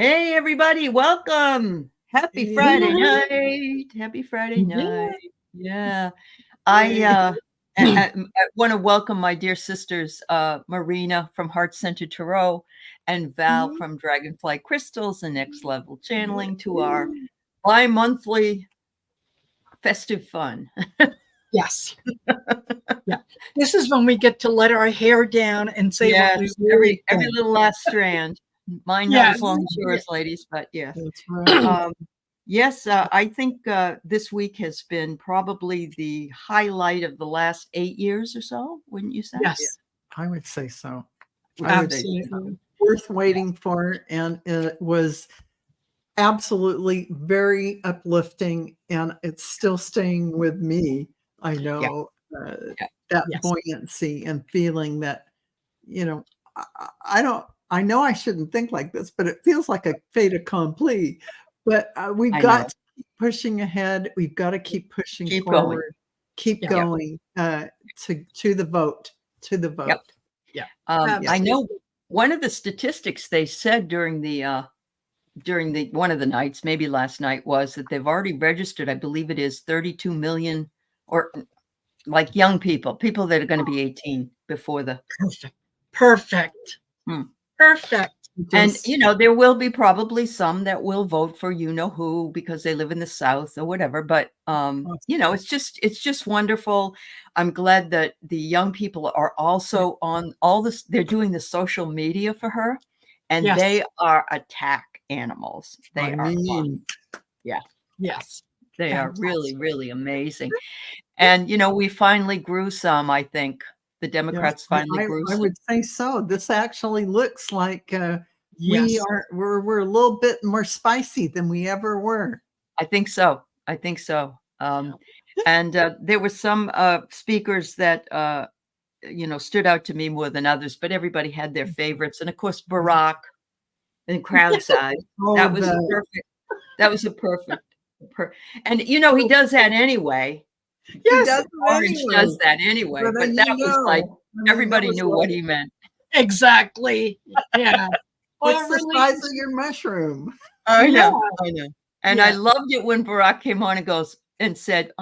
Hey, everybody, welcome. Happy Friday night. Happy Friday night. Yeah. I want to welcome my dear sisters, Marina from Heart-Centered Tarot and Val from Dragonfly Crystals and Next Level Channeling to our bi-monthly festive fun. Yes. Yeah. This is when we get to let our hair down and say yes, what we really every little last strand. Mine not as long as yours, ladies, but yes. That's right. Yes, I think this week has been probably the highlight of the last 8 years or so, wouldn't you say? Yes. I would say so. Absolutely. Worth waiting for, and it was absolutely very uplifting, and it's still staying with me. I know that buoyancy and feeling that, I know I shouldn't think like this, but it feels like a fait accompli. But we've got to keep pushing ahead. We've got to keep pushing forward. Keep going to the vote. To the vote. Yep. I know one of the statistics they said during the one of the nights, maybe last night, was that they've already registered, I believe it is 32 million, or like young people that are going to be 18 before the perfect. And there will be probably some that will vote for who because they live in the South or whatever, but it's just wonderful. I'm glad that the young people are also on all this. They're doing the social media for her, and they are attack animals. They are fun. Yes, they are really, really amazing. And we finally grew some. I think the Democrats finally grew some. I would say so. This actually looks like we're a little bit more spicy than we ever were. I think so. And there were some speakers that stood out to me more than others, but everybody had their favorites. And of course, Barack and crowd size. That was a perfect. And he does that anyway. Yes, Orange does that anyway. But that was like everybody knew what he meant. Exactly. Yeah. What's the size of your mushroom? I know. And I loved it when Barack came on and goes and said,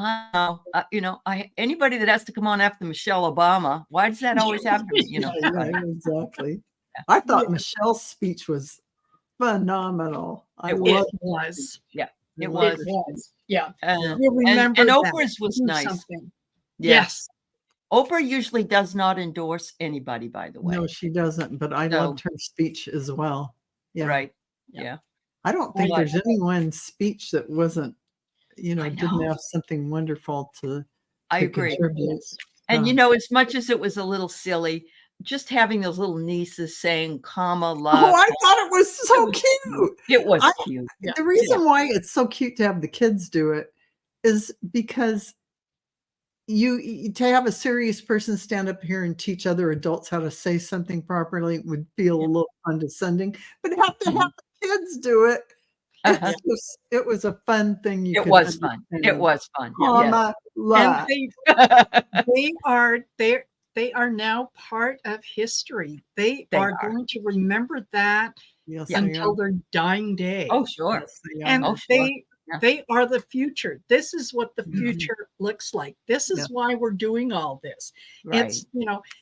anybody that has to come on after Michelle Obama, why does that always happen? Exactly. I thought Michelle's speech was phenomenal. It was. Yeah. It was. Yeah. And Oprah's was nice. Something. Yes. Oprah usually does not endorse anybody, by the way. No, she doesn't, but I loved her speech as well. Yeah. Right. Yeah. I don't think there's anyone's speech that wasn't, didn't have something wonderful to agree. Contribute. And as much as it was a little silly, just having those little nieces saying comma love. Oh, I thought it was so cute. It was cute. The reason why it's so cute to have the kids do it is because to have a serious person stand up here and teach other adults how to say something properly would feel a little condescending, but have to have the kids do it. It was a fun thing. It was fun. Comma love. And they are now part of history. They are going to remember that until their dying day. Oh, sure. They are the future. This is what the future looks like. This is why we're doing all this. Right.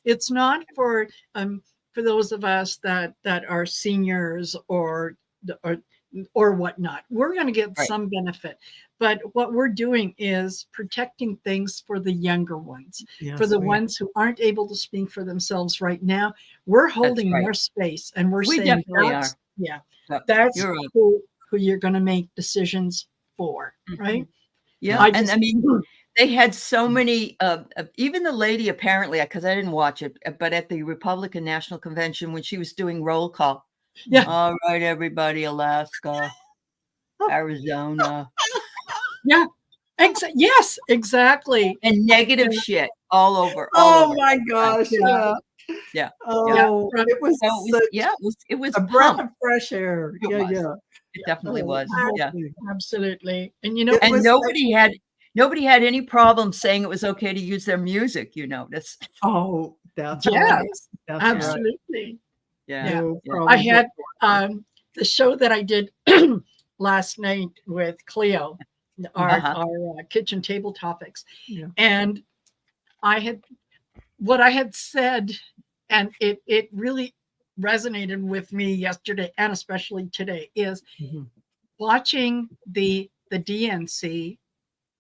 It's not for those of us that are seniors or whatnot. We're going to get some benefit, but what we're doing is protecting things for the younger ones, for the ones who aren't able to speak for themselves right now. We're holding their space, and we're saying that's who you're going to make decisions for, right? Yeah, they had so many. Even the lady, apparently, because I didn't watch it, but at the Republican National Convention when she was doing roll call. Yeah. All right, everybody, Alaska, Arizona. Yeah. Yes, exactly. And negative shit all over. My gosh. Yeah. Oh, it was it was a breath of fresh air. It definitely was. Yeah. Absolutely. And nobody had any problem saying it was okay to use their music, notice. Oh, that's right. Absolutely. Yeah. I had the show that I did last night with Cleo, our kitchen table topics. Yeah. And what I had said, and it really resonated with me yesterday and especially today, is watching the DNC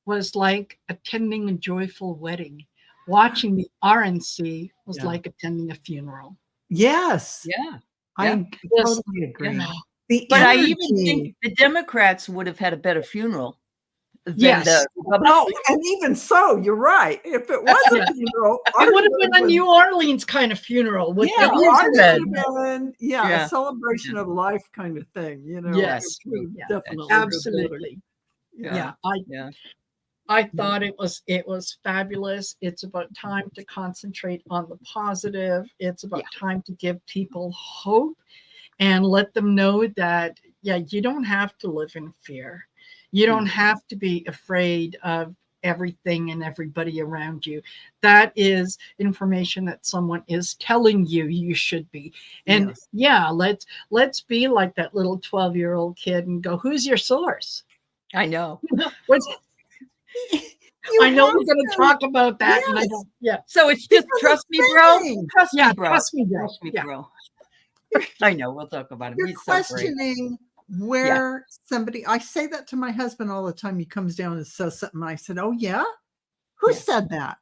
was like attending a joyful wedding. Watching the RNC was like attending a funeral. Yes. Yeah. I totally agree. But I even think the Democrats would have had a better funeral than the Republicans. No, and even so, you're right. If it was a funeral, it would have been a New Orleans kind of funeral. A celebration of life kind of thing. You know. Yes, definitely, absolutely. I thought it was fabulous. It's about time to concentrate on the positive. It's about time to give people hope and let them know that, you don't have to live in fear. You don't have to be afraid of everything and everybody around you. That is information that someone is telling you should be. And let's be like that little 12-year-old kid and go, who's your source? I know. I know we're going to talk about that. And I don't, So it's just trust me, bro. Trust me, bro. Trust me, bro. I know. We'll talk about it. You're questioning where somebody. I say that to my husband all the time. He comes down and says something. I said, "Oh yeah, who said that?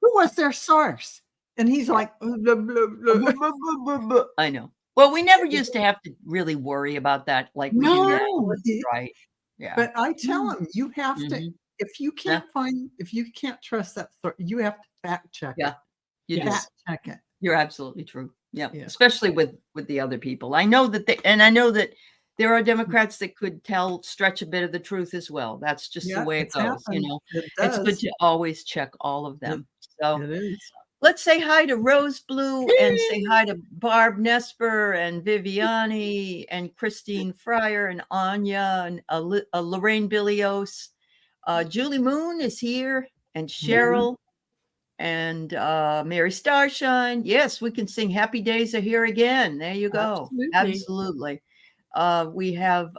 Who was their source?" And he's like, blah, blah, blah. I know. Well, we never used to have to really worry about that like we do now. Right. Yeah. But I tell him, you have to, if you can't trust that story, you have to fact check it. You fact check it. You're absolutely true. Yeah. Especially with the other people. I know that there are Democrats that could stretch a bit of the truth as well. That's just the way it goes. You know, it's good to always check all of them. So it is. Let's say hi to Rose Blue and say hi to Barb Nesper and Viviani and Christine Fryer and Anya and Lorraine Billios. Julie Moon is here and Cheryl and Mary Starshine. Yes, we can sing Happy Days Are Here Again. There you go. Absolutely. We have,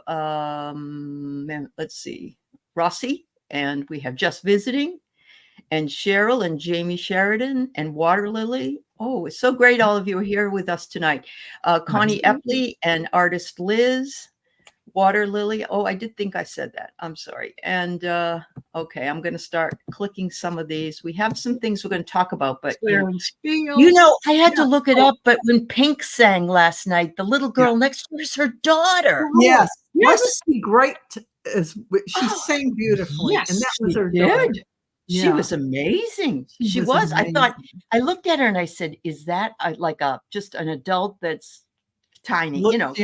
let's see, Rossi, and we have Just Visiting. And Cheryl and Jamie Sheridan and Water Lily. Oh, it's so great all of you are here with us tonight. Connie Epley and artist Liz. Water Lily. Oh, I did think I said that. I'm sorry. And okay, I'm going to start clicking some of these. We have some things we're going to talk about, but you know, I had to look it up. But when Pink sang last night, the little girl next to her is her daughter. Yes. Must be great. She sang beautifully. Yes, and that was her daughter. She was amazing. She was. Amazing. I looked at her and I said, is that just an adult that's tiny? You know,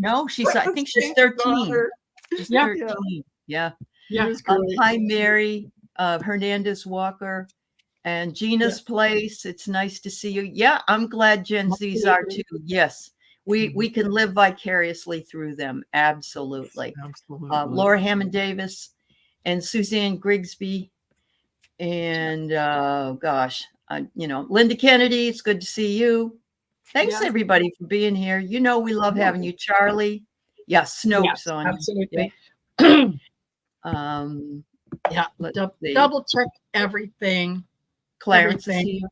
no, I think she's 13. She's 13. Yeah. Hi, Mary Hernandez Walker and Gina's Place. It's nice to see you. Yeah, I'm glad Gen Zs are too. Yes. We can live vicariously through them. Absolutely. Laura Hammond Davis and Suzanne Grigsby. And Linda Kennedy, it's good to see you. Thanks everybody for being here. You know we love having you, Charlie. Yeah, Snopes on absolutely. You. Double check everything. Clarence, is here.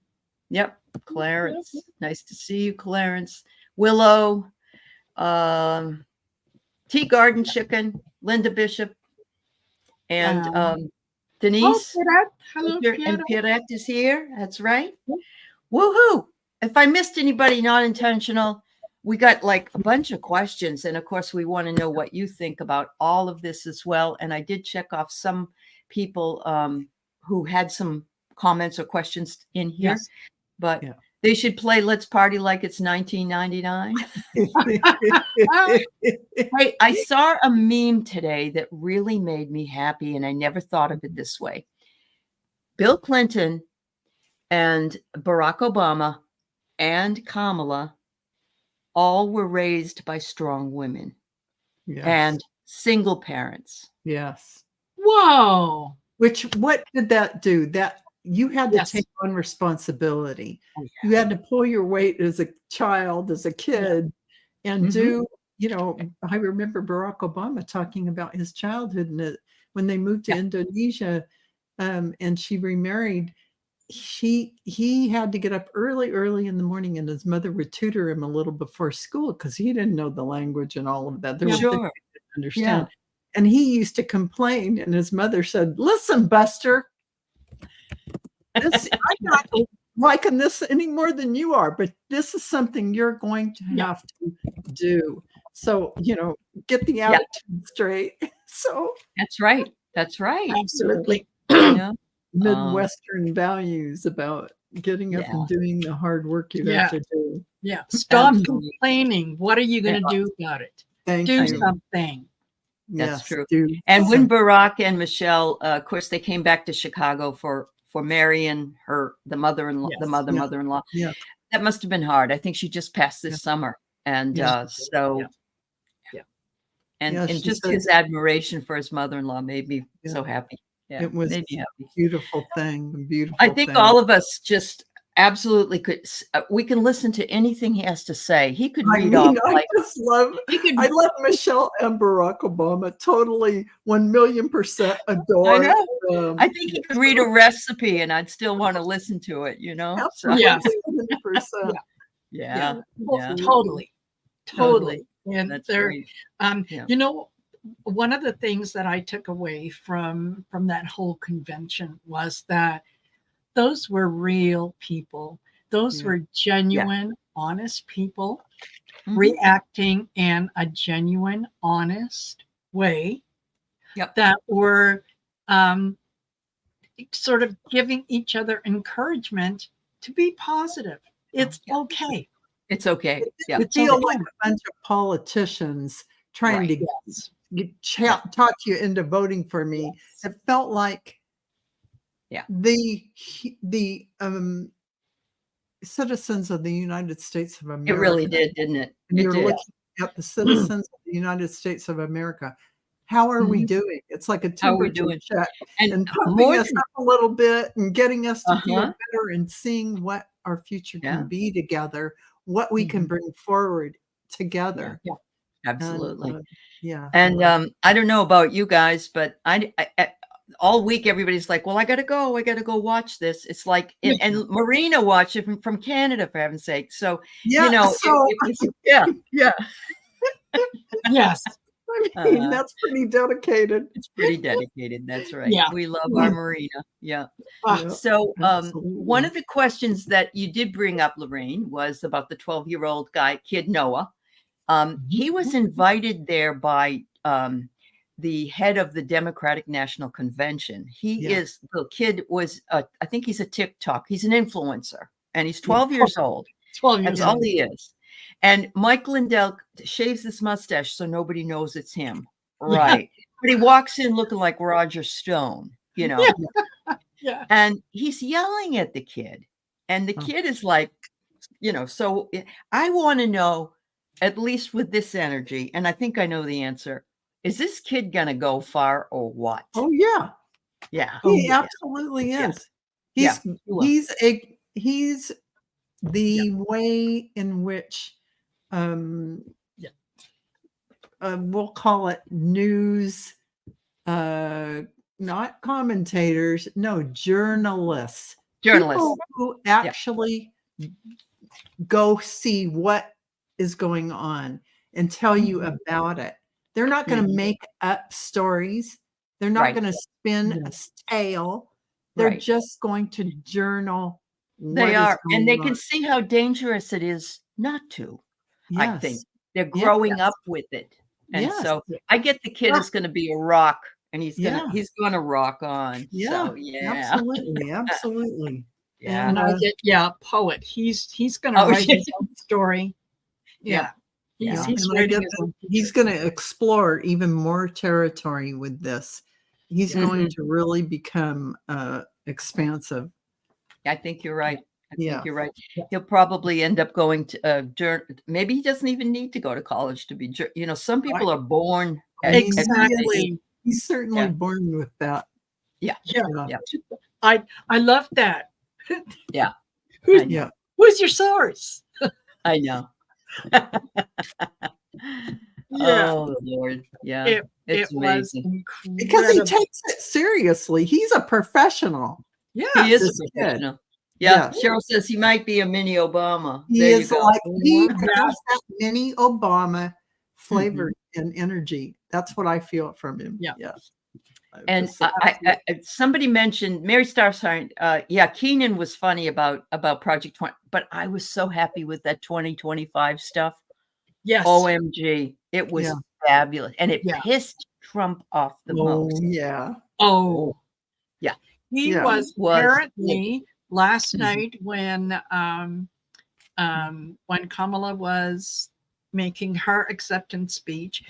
Yep, Clarence. Nice to see you, Clarence. Willow, Tea Garden Chicken, Linda Bishop, and Denise. Hello, and Pierrette is here. That's right. Woohoo! If I missed anybody not intentional, we got like a bunch of questions. And of course, we want to know what you think about all of this as well. And I did check off some people who had some comments or questions in here, but they should play Let's Party Like It's 1999. Hey, I saw a meme today that really made me happy, and I never thought of it this way. Bill Clinton and Barack Obama and Kamala all were raised by strong women and single parents. Yes. Whoa. What did that do? That you had to take on responsibility. You had to pull your weight as a child, as a kid, and do you know, I remember Barack Obama talking about his childhood and when they moved to Indonesia, and she remarried. He had to get up early in the morning, and his mother would tutor him a little before school because he didn't know the language and all of that. There were things he didn't understand. And he used to complain, and his mother said, "Listen, Buster, I'm not liking this any more than you are, but this is something you're going to have to do. So, you know, get the attitude straight." So that's right. That's right. Absolutely. You know? Midwestern values about getting up and doing the hard work you have to do. Yeah. Stop complaining. What are you going to do about it? Do something. That's true. And when Barack and Michelle, of course, they came back to Chicago for Marion, the mother-in-law, mother-in-law. Yeah. That must have been hard. I think she just passed this summer. And and just his admiration for his mother-in-law made me so happy. Yeah, it was made me happy. Beautiful thing. Beautiful. I think all of us just absolutely could. We can listen to anything he has to say. He could read off. I love Michelle and Barack Obama. Totally 1,000,000% adore. I know. I think he could read a recipe, and I'd still want to listen to it. You know. Absolutely, so, 100%. Totally. And that's there, great. You know, one of the things that I took away from that whole convention was that those were real people. Those were genuine, honest people reacting in a genuine, honest way that were sort of giving each other encouragement to be positive. It's okay. It's okay. Yeah. It feels like a bunch of politicians trying to talk you into voting for me. It felt like the citizens of the United States of America. It really did, didn't it? And you're looking at the citizens of the United States of America. How are we doing? It's like a temperature check and pumping us up a little bit and getting us to feel better and seeing what our future can be together, what we can bring forward together. Yeah. Absolutely. And, And I don't know about you guys, but I all week everybody's like, well, I gotta go watch this. It's like and Marina watched it from Canada, for heaven's sake. So you know, Yes. I mean, that's pretty dedicated. It's pretty dedicated. That's right. Yeah. We love our Marina. Yeah. So one of the questions that you did bring up, Lorraine, was about the 12-year-old kid Noah. He was invited there by the head of the Democratic National Convention. The kid was, I think he's a TikTok. He's an influencer, and he's 12 years old. 12 years That's all he is. And Mike Lindell shaves his mustache so nobody knows it's him. Right. But he walks in looking like Roger Stone, you know. And he's yelling at the kid. And the kid is like, you know, so I want to know, at least with this energy, and I think I know the answer, is this kid going to go far or what? Oh, yeah. Yeah. He absolutely is. He's the way in which we'll call it news, not commentators, no, journalists people who actually go see what is going on and tell you about it. They're not going to make up stories. They're not going to spin a tale. They're just going to journal. They are, and they can see how dangerous it is not to. I think they're growing up with it, and so I get the kid is going to be a rock, and he's going to rock on. Yeah, so, absolutely, absolutely. Yeah, and I get poet. He's going to write his own story. He's going to explore even more territory with this. He's going to really become expansive. I think you're right. I think you're right. He'll probably end up going to maybe he doesn't even need to go to college to be, you know, some people are born. Exactly. He's certainly born with that. Yeah. I love that. Yeah. Who's your source? I know. Yeah. Oh Lord. Yeah. It It's was amazing. Because he incredible. takes it seriously. He's a professional. Yeah. He is This a kid. professional. Yeah. Yes. Cheryl says he might be a mini Obama. He There you is go. like, he Yeah. has that mini Obama flavor and energy. That's what I feel from him. Yeah. Yes. And somebody mentioned Mary Starshine. Yeah, Keenan was funny about Project 20, but I was so happy with that 2025 stuff. Yes. OMG, it was fabulous, and it Yeah. pissed Trump off the most. Yeah. Oh, yeah. He Yeah. was apparently last Mhm. night when Kamala was making her acceptance speech,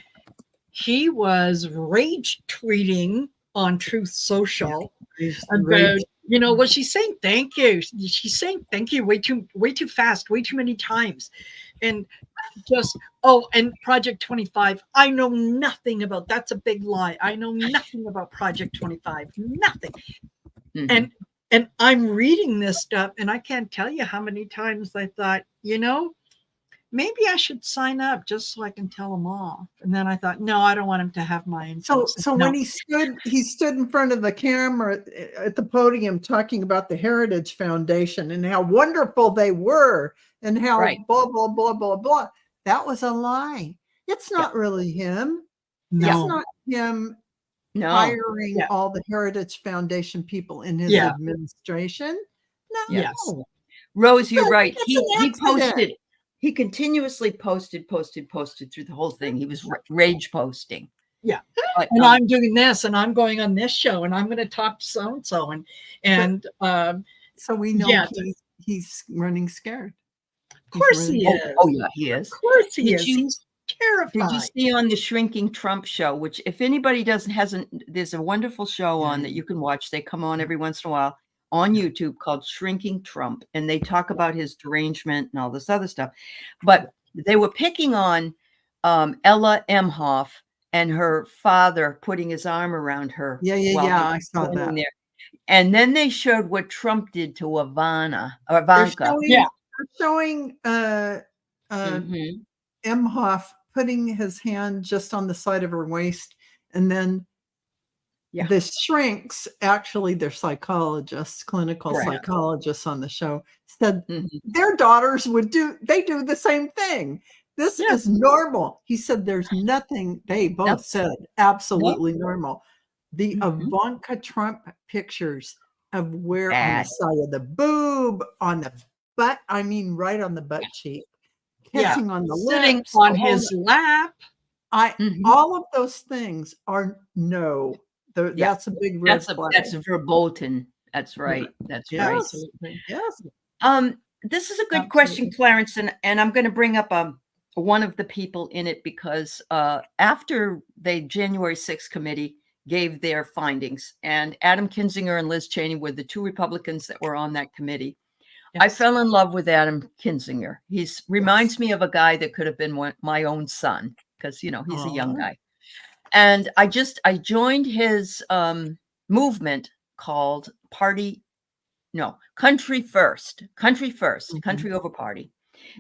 he was rage tweeting on Truth Social about, you know, was she saying thank you? She's saying thank you way too fast, way too many times. And just, oh, and Project 25, I know nothing about. That's a big lie. I know nothing about Project 25, nothing. Mhm. And I'm reading this stuff, and I can't tell you how many times I thought, you know, maybe I should sign up just so I can tell them off. And then I thought, no, I don't want him to have my info. So no. when he stood in front of the camera at the podium talking about the Heritage Foundation and how wonderful they were and how blah, blah, blah, blah, blah. That was a lie. It's not really him. No. It's not him hiring all the Heritage Foundation people in his administration. No. Yes. Rose, you're right. He posted. He continuously posted through the whole thing. He was rage posting. Yeah. But, and I'm doing this, and I'm going on this show, and I'm going to talk to so-and-so. And so we know he's running scared. Of course he is. Oh, yeah, he is. Of course he is. He's terrified. Did you see on the Shrinking Trump show, which if anybody hasn't, there's a wonderful show on that you can watch. They come on every once in a while on YouTube called Shrinking Trump, and they talk about his derangement and all this other stuff. But they were picking on Ella Emhoff and her father putting his arm around her. Yeah, I saw that. There. And then they showed what Trump did to Ivanka. They're showing Emhoff putting his hand just on the side of her waist, and then the shrinks, actually they're psychologists, clinical psychologists on the show, said their daughters do the same thing. This is normal. He said there's nothing, they both said absolutely normal. The Ivanka Trump pictures of where on the side of the boob, on the butt, I mean right on the butt cheek, kissing on the lips, sitting on his lap. All of those things are that's a big red flag. That's verboten. That's right. That's right. Yes. This is a good question, Clarence, and I'm going to bring up one of the people in it because after the January 6th committee gave their findings, and Adam Kinzinger and Liz Cheney were the two Republicans that were on that committee. Yes. I fell in love with Adam Kinzinger. He reminds me of a guy that could have been my own son because, you know, he's a young guy. And I joined his movement called Country First, Country Over Party.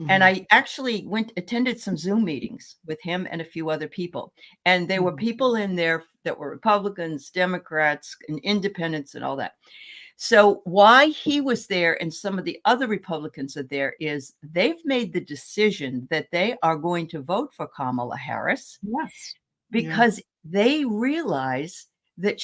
And I actually attended some Zoom meetings with him and a few other people. And there were people in there that were Republicans, Democrats, and independents and all that. So why he was there and some of the other Republicans are there is they've made the decision that they are going to vote for Kamala Harris. Yes. Because they realize that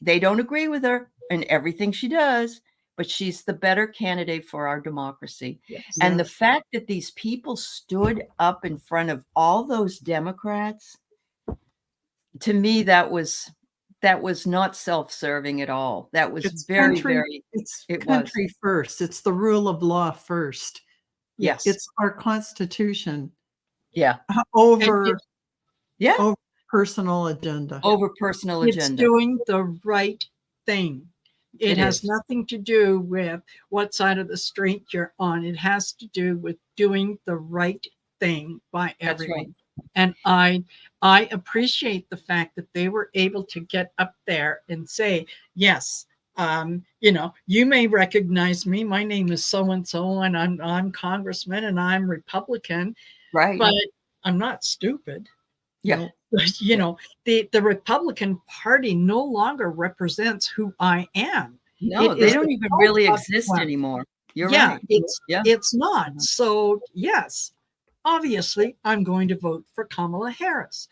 they don't agree with her in everything she does, but she's the better candidate for our democracy. Yes. And the fact that these people stood up in front of all those Democrats, to me, that was not self-serving at all. That was it's country first. It's the rule of law first. Yes. It's our Constitution. Yeah. Over personal agenda. It's doing the right thing. It has nothing to do with what side of the street you're on. It has to do with doing the right thing by everyone. Right. And I appreciate the fact that they were able to get up there and say, yes, you know, you may recognize me. My name is so-and-so, and I'm congressman and I'm Republican. Right. But I'm not stupid. Yeah. You know, the Republican Party no longer represents who I am. No, they don't even really exist anymore. You're right. It's not. So yes, obviously I'm going to vote for Kamala Harris.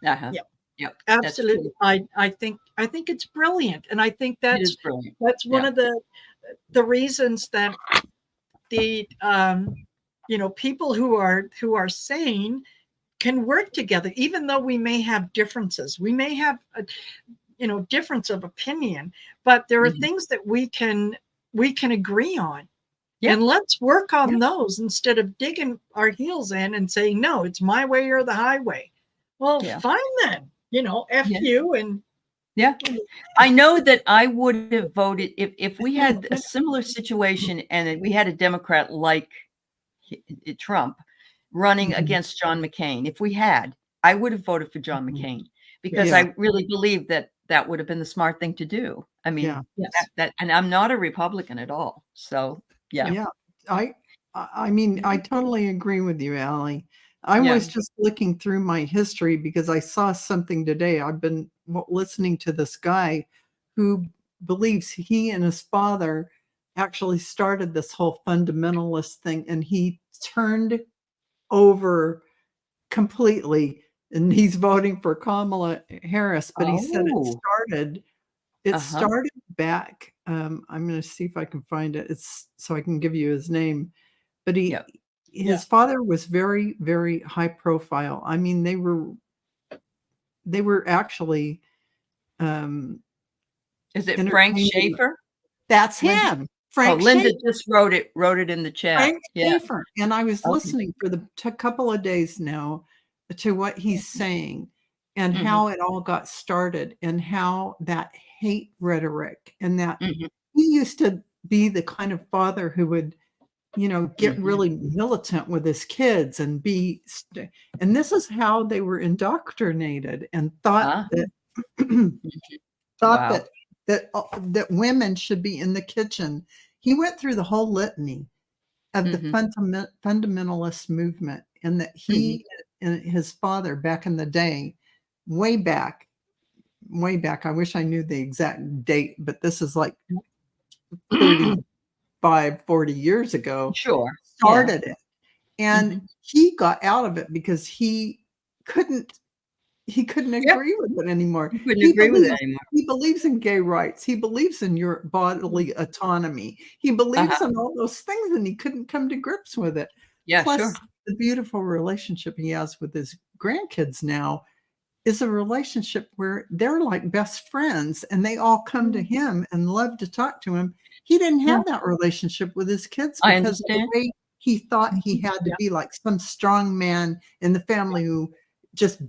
Yeah. Yep. Absolutely. I think it's brilliant. And I think that's one of the reasons that the people who are sane can work together, even though we may have differences. We may have a difference of opinion, but there are things that we can agree on. And let's work on those instead of digging our heels in and saying, no, it's my way or the highway. Well, fine then, F you. And I know that I would have voted if we had a similar situation and we had a Democrat like Trump running against John McCain. If we had, I would have voted for John McCain because I really believe that would have been the smart thing to do. I mean, and I'm not a Republican at all. So I mean, I totally agree with you, Aley. I was just looking through my history because I saw something today. I've been listening to this guy who believes he and his father actually started this whole fundamentalist thing, and he turned over completely, and he's voting for Kamala Harris. But he said it started back. I'm going to see if I can find it. It's so I can give you his name. But his father was very, very high profile. I mean, they were actually. Is it Frank Schaefer? That's him. Frank Linda just wrote it in the chat. Frank Schaefer. And I was listening for the couple of days now to what he's saying and how it all got started and how that hate rhetoric and that he used to be the kind of father who would, get really militant with his kids and and this is how they were indoctrinated and thought that women should be in the kitchen. He went through the whole litany of the fundamentalist movement, and that he and his father back in the day, way back, I wish I knew the exact date, but this is like 35, 40 years ago, started it. And he got out of it because he couldn't agree with it anymore. He believes in gay rights. He believes in your bodily autonomy. He believes in all those things, and he couldn't come to grips with it. Plus, the beautiful relationship he has with his grandkids now is a relationship where they're like best friends, and they all come to him and love to talk to him. He didn't have that relationship with his kids because of the way he thought he had to be like some strong man in the family who just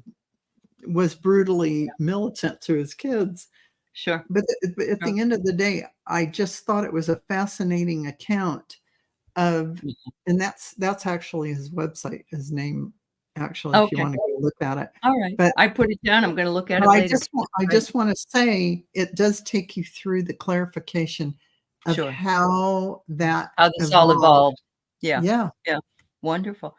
was brutally militant to his kids. But at the end of the day, I just thought it was a fascinating account of, and that's actually his website, his name, actually, if you want to go look at it. All right. But I put it down. I'm going to look at it later. I just want to say it does take you through the clarification of how this all evolved. Yeah. Wonderful.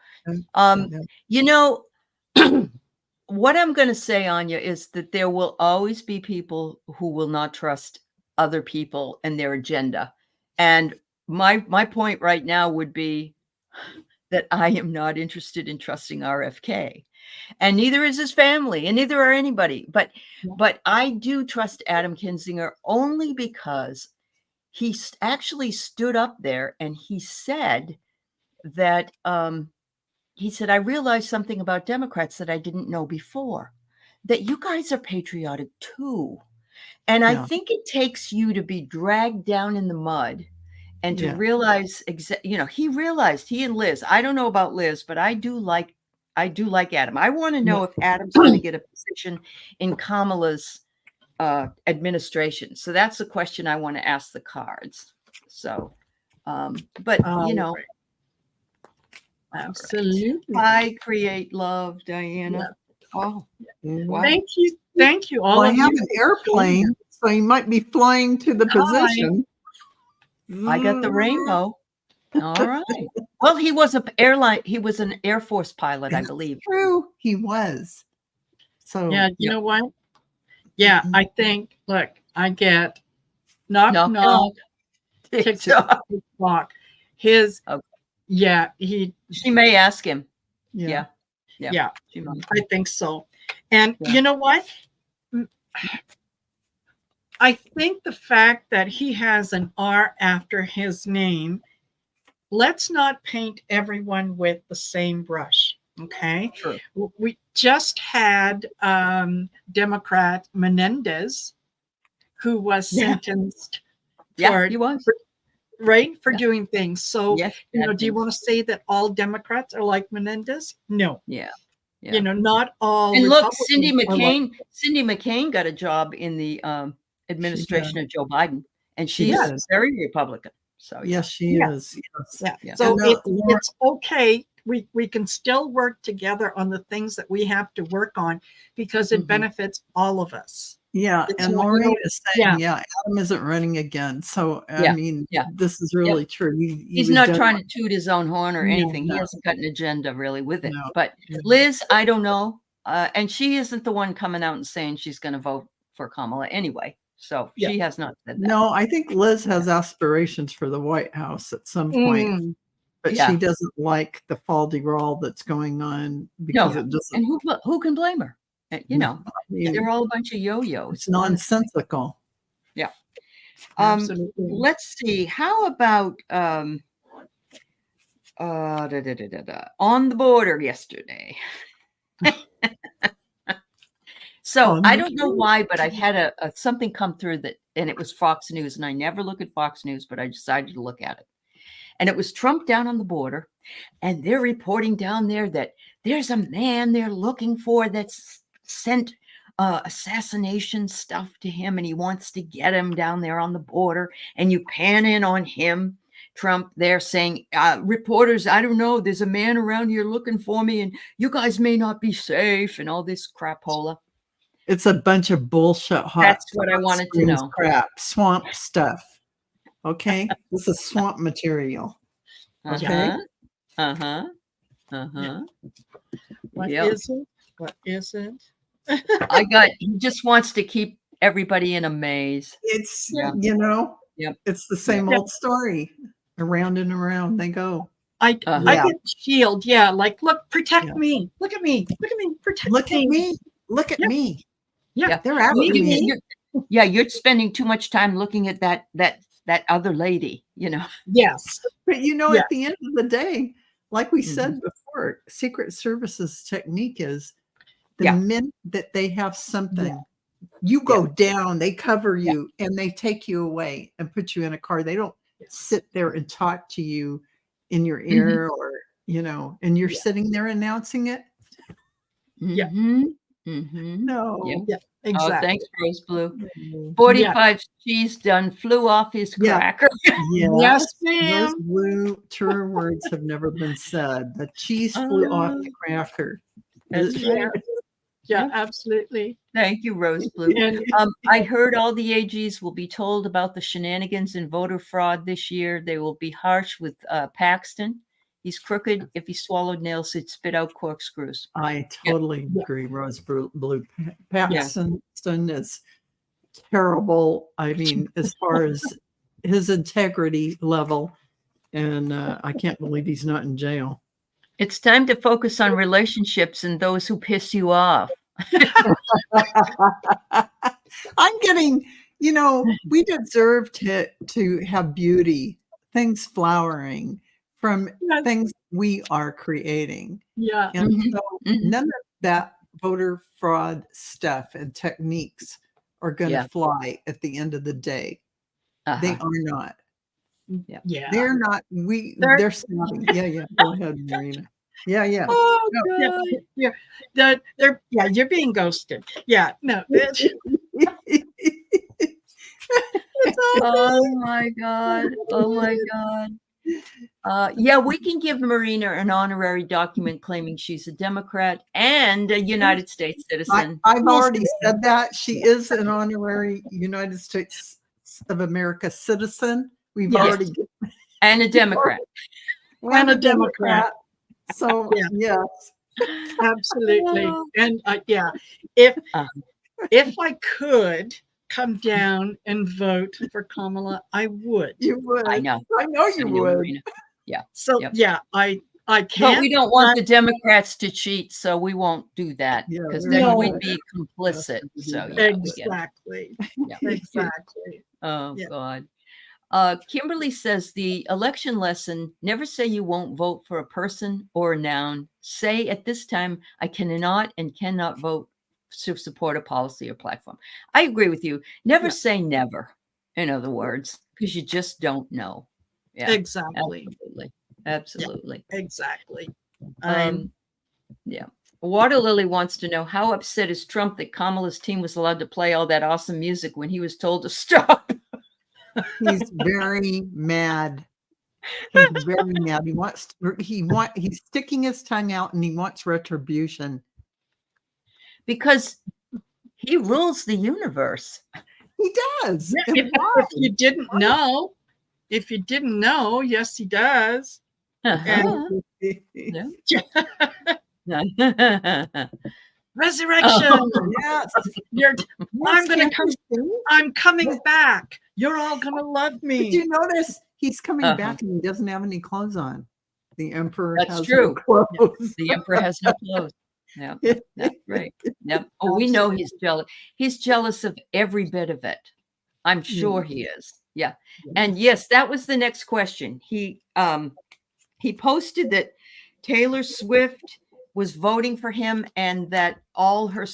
What I'm going to say, Anya, is that there will always be people who will not trust other people and their agenda. And my point right now would be that I am not interested in trusting RFK, and neither is his family, and neither are anybody. But I do trust Adam Kinzinger only because he actually stood up there and he said that I realized something about Democrats that I didn't know before, that you guys are patriotic too. And I think it takes you to be dragged down in the mud and to realize, he realized, he and Liz, I don't know about Liz, but I do like Adam. I want to know if Adam's going to get a position in Kamala's administration. So that's the question I want to ask the cards. So, absolutely. I create love, Diana. Oh, wow. Thank you. I have an airplane, so you might be flying to the position. I got the rainbow. All right. Well, he was an Air Force pilot, I believe. True, he was. So yeah, you know what? Yeah, I think, look, I get knock, Knock, knock, knock. tick, tick, TikTok. tick, tock. His, Okay. yeah, She may ask him. yeah. yeah, She might. I think so. And Yeah. you know what? I think the fact that he has an R after his name, let's not paint everyone with the same brush. Okay. True. We just had Democrat Menendez, who was sentenced Yeah, for, he was. for doing things. So, Yes, do you things. want to say that all Democrats are like Menendez? No. Yeah. Not all. And look, Republicans Cindy McCain got a job in the administration of Joe Biden, and she's very Republican. So yes, she is. Yes. Yeah. So it's okay. We can still work together on the things that we have to work on because it benefits all of us. Yeah, and Marina is saying, Adam isn't running again. So I mean, this is really true. He's not trying to toot his own horn or anything. He hasn't got an agenda really with it. But Liz, I don't know, and she isn't the one coming out and saying she's going to vote for Kamala anyway. So she has not said that. No, I think Liz has aspirations for the White House at some point, but she doesn't like the fol-de-rol that's going on because it doesn't. And who can blame her? They're all a bunch of yo-yos. It's nonsensical. Yeah. Absolutely. Let's see. How about on the border yesterday? So I don't know why, but I had a something come through and it was Fox News, and I never look at Fox News, but I decided to look at it. And it was Trump down on the border, and they're reporting down there that there's a man they're looking for that's sent assassination stuff to him, and he wants to get him down there on the border. And you pan in on him, Trump, they're saying, reporters, I don't know, there's a man around here looking for me, and you guys may not be safe, and all this crapola. It's a bunch of bullshit. That's what I wanted to know. Crap, swamp stuff. Okay, this is swamp material. Okay. What is it? What is it? He just wants to keep everybody in a maze. It's it's the same old story. Around and around they go. I get shield. Yeah, like, look, protect me. Look at me. Look at me. Protect me. Look at me. Yeah, they're after me. You're spending too much time looking at that other lady, Yes. But at the end of the day, like we said before, Secret Service's technique is the minute that they have something, you go down, they cover you, and they take you away and put you in a car. They don't sit there and talk to you in your ear or, and you're sitting there announcing it. No. Yeah. Exactly. Oh, thanks, Rose Blue. 45 cheese done flew off his cracker. Yes, ma'am. Rose Blue, truer words have never been said. The cheese flew off the cracker. That's right. Yeah, absolutely. Thank you, Rose Blue. I heard all the AGs will be told about the shenanigans in voter fraud this year. They will be harsh with Paxton. He's crooked. If he swallowed nails, he'd spit out corkscrews. I totally agree, Rose Blue. Paxton is terrible. I mean, as far as his integrity level, and I can't believe he's not in jail. It's time to focus on relationships and those who piss you off. I'm getting, we deserve to have beauty, things flowering from things we are creating. Yeah. And so none of that voter fraud stuff and techniques are going to fly at the end of the day. They are not. Yeah. They're not. They're snapping. Yeah. Go ahead, Marina. Yeah. Oh, no. Yeah. You're being ghosted. Yeah. No. Oh my God. We can give Marina an honorary document claiming she's a Democrat and a United States citizen. I've already said that. She is an honorary United States of America citizen. We've already and a Democrat. And a Democrat. So yes. Absolutely. And yeah, if I could come down and vote for Kamala, I would. You would. I know you would. Marina. Yeah. So yeah, I can't. But we don't want the Democrats to cheat, so we won't do that because then we'd be complicit. So yeah, exactly. Exactly. Oh God. Kimberly says the election lesson: never say you won't vote for a person or a noun. Say at this time I cannot and cannot vote to support a policy or platform. I agree with you. Never say never. In other words, because you just don't know. Yeah, exactly. Absolutely. Yeah, exactly. Yeah. Water Lily wants to know, how upset is Trump that Kamala's team was allowed to play all that awesome music when he was told to stop? He's very mad. He's very mad. He's sticking his tongue out and he wants retribution. Because he rules the universe. He does. Yeah, if you didn't know, yes, he does. Resurrection. Yes. I'm coming back. You're all gonna love me. Did you notice he's coming back and he doesn't have any clothes on? The emperor has true. no clothes. The emperor has no clothes. Yeah, that's right. Yep. Oh, we know he's jealous. He's jealous of every bit of it. I'm sure he is. Yeah. And yes, that was the next question. He posted that Taylor Swift was voting for him and that all her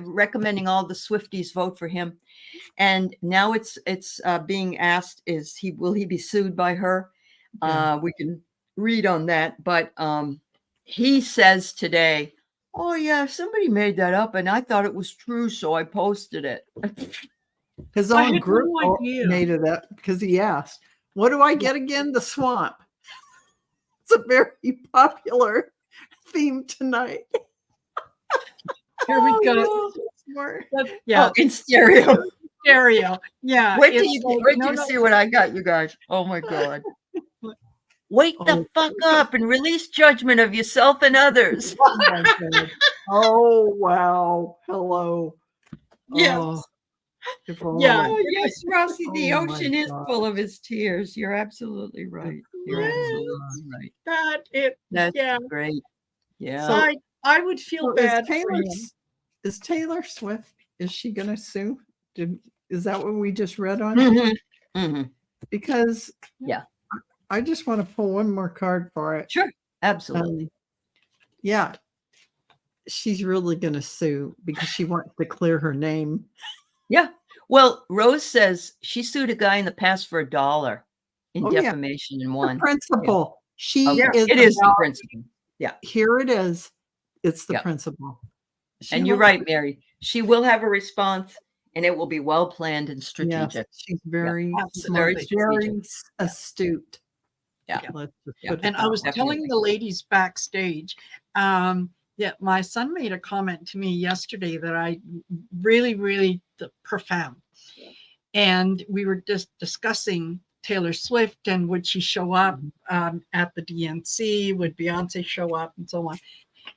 recommending all the Swifties vote for him. And now it's being asked, will he be sued by her? We can read on that, but he says today, oh yeah, somebody made that up and I thought it was true, so I posted it. His own group made it up because he asked, what do I get again? The swamp. It's a very popular theme tonight. Here we go. Yeah. Oh, in stereo. Yeah. Wait till you see what I got, you guys. Oh my God. Wake the fuck up and release judgment of yourself and others. Oh my God. Oh wow. Hello. Yes. Yes, Rossi, the ocean is full of his tears. You're absolutely right. Right. That's great. Yeah. So I would feel bad for him. Is Taylor Swift, is she going to sue? Is that what we just read on? Mm-hmm. Because I just want to pull one more card for it. Sure. Absolutely. She's really going to sue because she wants to clear her name. Yeah. Well, Rose says she sued a guy in the past for $1 in defamation and won. Principle. It is the principle. Yeah. Here it is. It's the principle. And you're right, Mary. She will have a response and it will be well planned and strategic. Yes, she's very smart, very astute. Yeah. And I was telling the ladies backstage, my son made a comment to me yesterday that I really profound. And we were just discussing Taylor Swift and would she show up at the DNC? Would Beyonce show up and so on?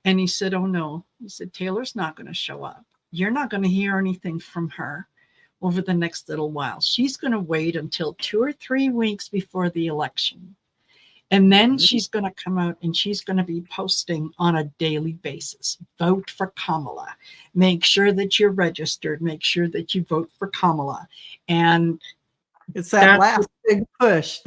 And he said, oh no. He said, Taylor's not going to show up. You're not going to hear anything from her over the next little while. She's going to wait until 2 or 3 weeks before the election. And then she's going to come out and she's going to be posting on a daily basis. Vote for Kamala. Make sure that you're registered. Make sure that you vote for Kamala. And it's that last big push.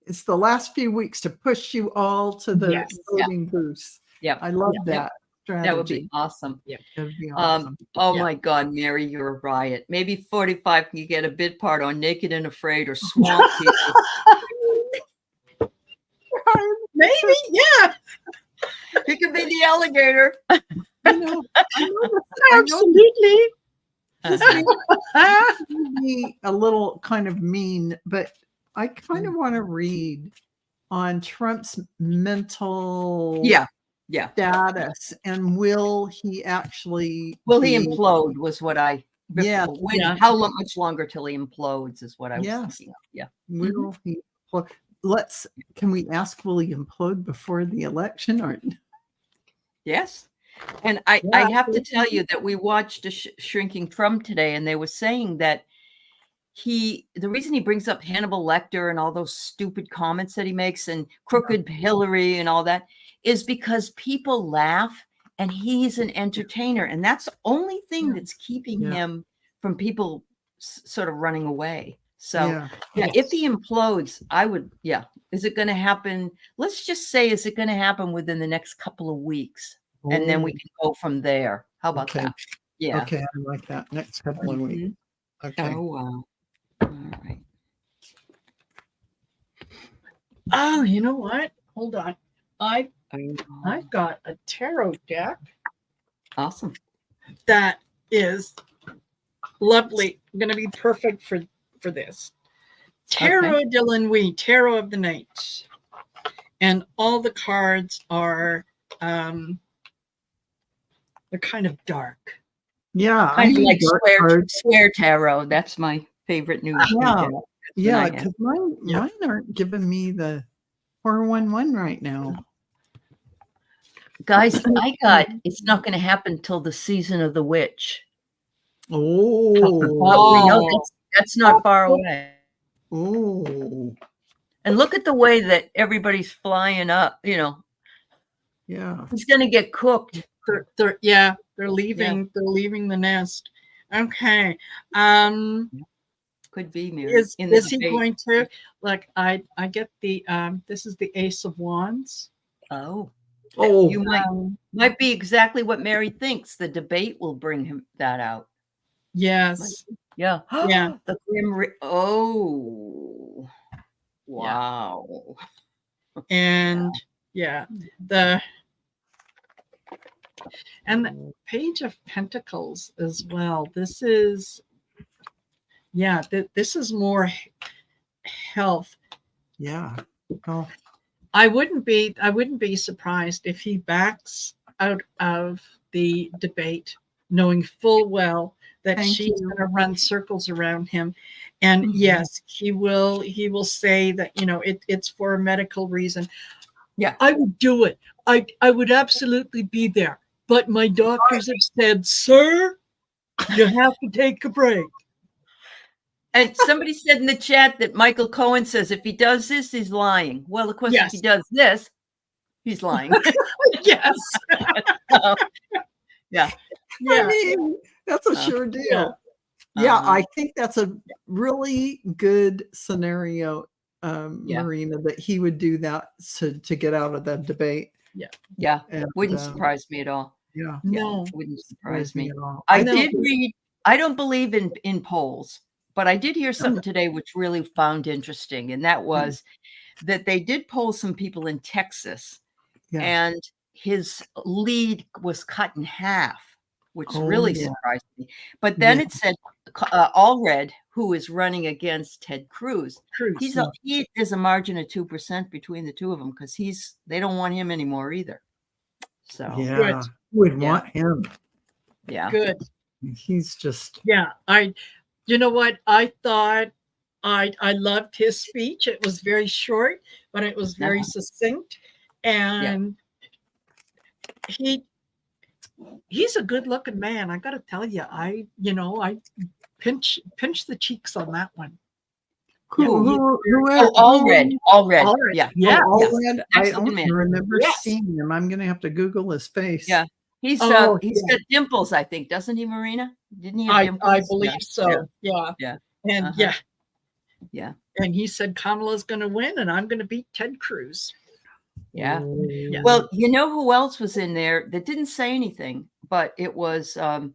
It's the last few weeks to push you all to the voting booths. Yeah. I love that strategy. That would be awesome. Yeah. That would be awesome. Oh my God, Mary, you're a riot. Maybe 45 can get a bit part on Naked and Afraid or Swamp People. Maybe, yeah. He could be the alligator. Absolutely. This may be a little kind of mean, but I kind of want to read on Trump's mental status and will he implode was what I how much longer till he implodes is what I was thinking of. Will he can we ask will he implode before the election or Yes. And I have to tell you that we watched a Shrinking Trump today, and they were saying that the reason he brings up Hannibal Lecter and all those stupid comments that he makes and crooked Hillary and all that is because people laugh, and he's an entertainer. And that's the only thing that's keeping him from people sort of running away. So if he implodes, I would, is it going to happen? Let's just say, is it going to happen within the next couple of weeks? And then we can go from there. How about that? Yeah. Okay, I like that. Next couple of weeks. Okay. Oh, wow. All right. Oh, you know what? Hold on. I've got a tarot deck. Awesome. That is lovely. Going to be perfect for this. Tarot de la Nuit, Tarot of the Night. And all the cards are they're kind of dark. Yeah, kind of like square tarot. That's my favorite new. Yeah, because mine aren't giving me the 411 right now. Guys, it's not going to happen till the season of the witch. Oh, that's not far away. Oh, and look at the way that everybody's flying up. Yeah, it's going to get cooked. They're leaving. They're leaving the nest. Okay. Could be Mary. Is he going to? Like I get the this is the Ace of Wands. You might be exactly what Mary thinks. The debate will bring that out. Yes. Yeah. Yeah. The grim. Wow. And the Page of Pentacles as well. This is this is more health. Yeah. Oh. I wouldn't be surprised if he backs out of the debate, knowing full well that she's going to run circles around him. And yes, he will say that, it's for a medical reason. Yeah. I would do it. I would absolutely be there. But my doctors have said, sir, you have to take a break. And somebody said in the chat that Michael Cohen says if he does this, he's lying. Well, of course, if he does this, he's lying. Yes. Yeah. I mean, that's a sure deal. I think that's a really good scenario, Marina, that he would do that to get out of that debate. Yeah. Wouldn't surprise me at all. No. Wouldn't surprise me at all. I did read, I don't believe in polls, but I did hear something today which really found interesting, and that was that they did poll some people in Texas, and his lead was cut in half, which really surprised me. But then it said Allred, who is running against Ted Cruz, there's a margin of 2% between the two of them because they don't want him anymore either. So who would want him? Yeah, good. He's just you know what? I thought I loved his speech. It was very short, but it was very succinct. And he's a good looking man. I got to tell you, I pinch the cheeks on that one. Allred. Yeah. Allred. I don't remember seeing him. I'm going to have to Google his face. Yeah. He's got dimples, I think, doesn't he, Marina? Didn't he have dimples? I believe so. Yeah. And and he said Kamala's going to win, and I'm going to beat Ted Cruz. Yeah. Well, you know who else was in there that didn't say anything, but it was the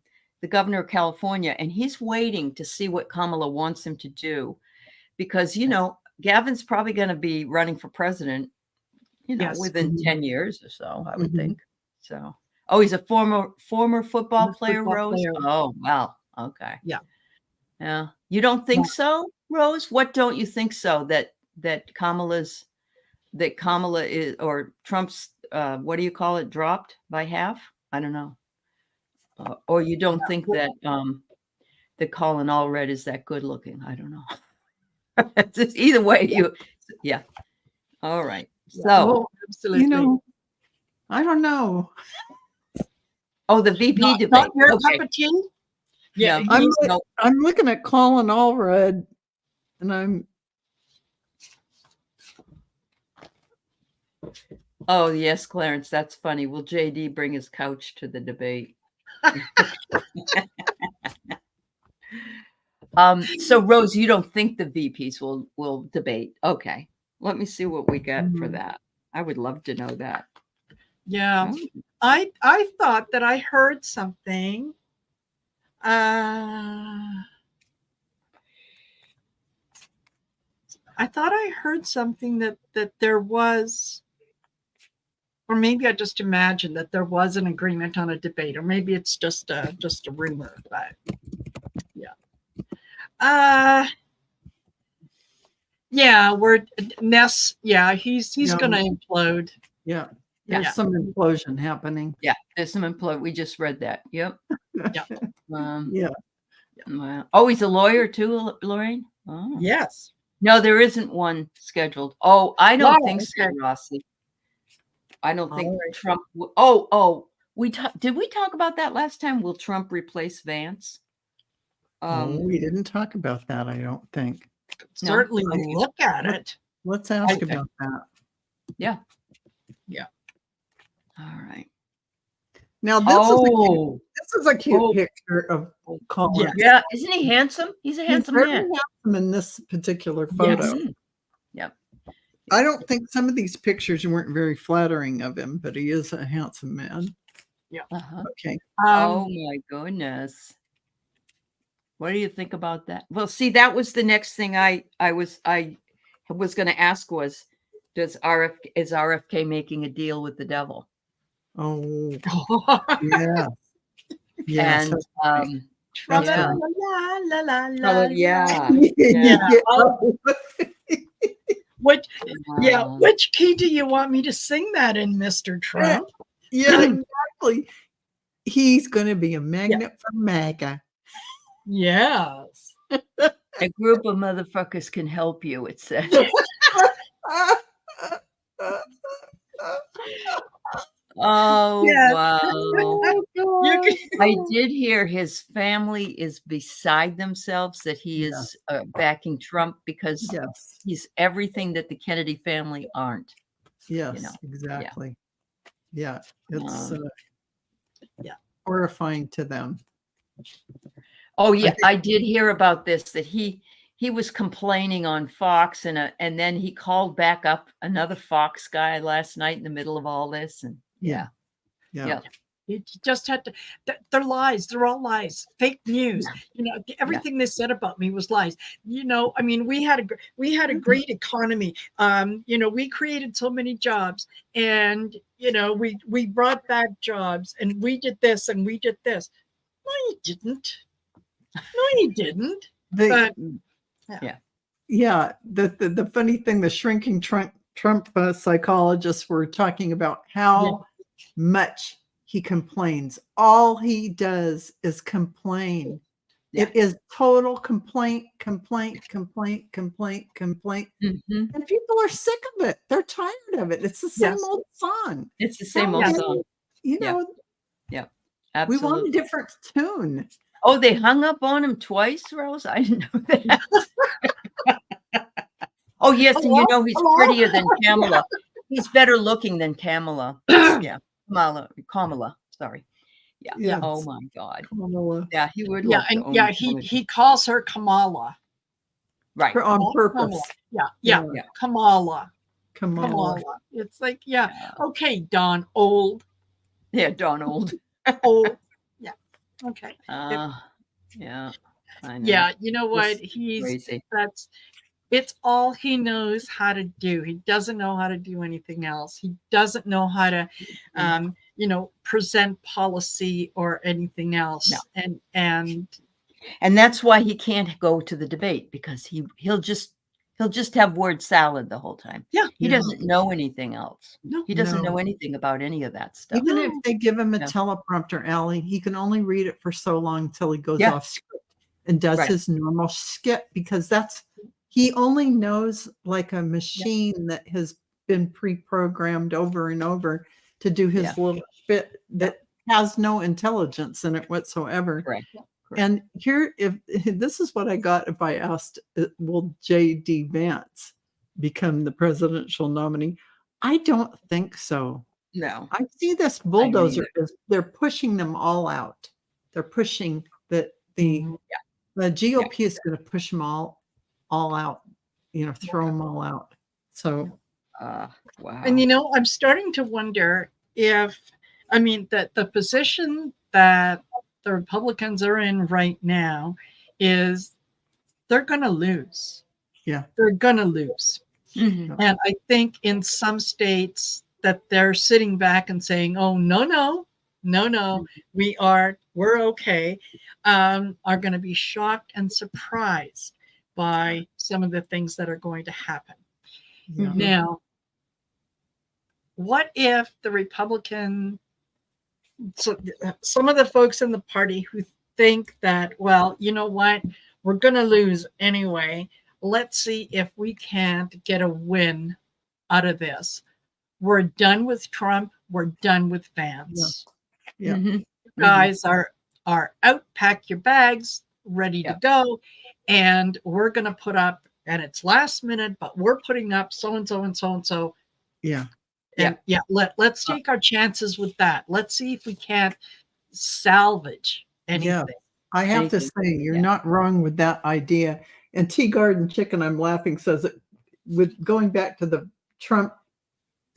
governor of California, and he's waiting to see what Kamala wants him to do, because Gavin's probably going to be running for president, within 10 years or so, I would think. So. Oh, he's a former football player, Rose? Oh, wow. Okay. Yeah. You don't think so, Rose? What don't you think so? That Kamala is, or Trump's, what do you call it, dropped by half? I don't know. Or you don't think that that Colin Allred is that good looking? I don't know. Either way, All right. So, absolutely. I don't know. Oh, the VP Not debate. your Okay. cup of tea? Yeah, No, I'm looking at Colin Allred, and I'm. Oh, yes, Clarence, that's funny. Will JD bring his couch to the debate? So Rose, you don't think the VPs will debate? Okay. Let me see what we got for that. I would love to know that. Yeah. I thought that I heard something. I thought I heard something that there was, or maybe I just imagined that there was an agreement on a debate, or maybe it's just a rumor. But yeah, we're Ness. Yeah, he's gonna implode. Yeah, there's some implosion happening. Yeah, there's some implosion. We just read that. Yep. Yeah. Oh, he's a lawyer too, Lorraine? Oh. Yes. No, there isn't one scheduled. Oh, I don't think so, Rossi. I don't think Trump. Did we talk about that last time? Will Trump replace Vance? We didn't talk about that, I don't think. Certainly look at it. Let's ask about that. Yeah. All right. Now this is a cute picture of Colin. Yeah, isn't he handsome? He's a handsome man. Handsome in this particular photo. Yes. Yep. I don't think some of these pictures weren't very flattering of him, but he is a handsome man. Yeah. Okay. Oh my goodness. What do you think about that? Well, see, that was the next thing I was going to ask was, is RFK making a deal with the devil? Oh, yeah. Yes. And Which key do you want me to sing that in, Mr. Trump? Yeah, exactly. He's going to be a magnet for MAGA. Yes. A group of motherfuckers can help you, it says. Oh, yes. Wow. I did hear his family is beside themselves that he is backing Trump because he's everything that the Kennedy family aren't. Yes, exactly. Yeah, it's horrifying to them. Oh, yeah, I did hear about this, that he was complaining on Fox and then he called back up another Fox guy last night in the middle of all this. And yeah. You just had to, they're lies. They're all lies. Fake news. Everything they said about me was lies. I mean, we had a great economy. We created so many jobs, and we brought back jobs, and we did this and we did this. No, you didn't. The funny thing, the shrinking Trump psychologists were talking about how much he complains. All he does is complain. It is total complaint. And people are sick of it. They're tired of it. It's the same old song. It's the same old song. Yeah. Absolutely. We want a different tune. Oh, they hung up on him twice, Rose? I didn't know that. Oh, yes, and he's prettier than Kamala. He's better looking than Kamala. Yeah. Kamala, sorry. Yeah. Yes. Oh my God. Kamala. Yeah, he would. He calls her Kamala. Right. On purpose. Kamala. Kamala. It's like, okay, Don Old. Yeah, Don Old. Old. Yeah. Okay. Yeah. I know. Yeah, you know what? It's all he knows how to do. He doesn't know how to do anything else. He doesn't know how to, present policy or anything else. No. And that's why he can't go to the debate, because he'll just have word salad the whole time. Yeah. He doesn't know anything else. No. He doesn't know anything about any of that stuff. Even if they give him a teleprompter, Aley, he can only read it for so long till he goes off script and does his normal skit, because he only knows like a machine that has been pre-programmed over and over to do his little bit that has no intelligence in it whatsoever. Correct. And here, if this is what I got if I asked, will J.D. Vance become the presidential nominee? I don't think so. No. I see this bulldozer. They're pushing them all out. They're pushing the GOP is going to push them all out, throw them all out. So, wow. And I'm starting to wonder if, that the position that the Republicans are in right now is they're going to lose. Yeah, they're going to lose. Mm-hmm. And I think in some states that they're sitting back and saying, "Oh, no, we're okay," are going to be shocked and surprised by some of the things that are going to happen. Mm-hmm. Now, what if the Republican, so some of the folks in the party who think that, well, you know what, we're going to lose anyway. Let's see if we can't get a win out of this. We're done with Trump. We're done with Vance. Yeah. You guys are out, pack your bags, ready to go. And we're going to put up, and it's last minute, but we're putting up so-and-so and so-and-so. Yeah. And let's take our chances with that. Let's see if we can't salvage anything. Yeah. I have to say, you're not wrong with that idea. And Tea Garden Chicken, I'm laughing, says that with going back to the Trump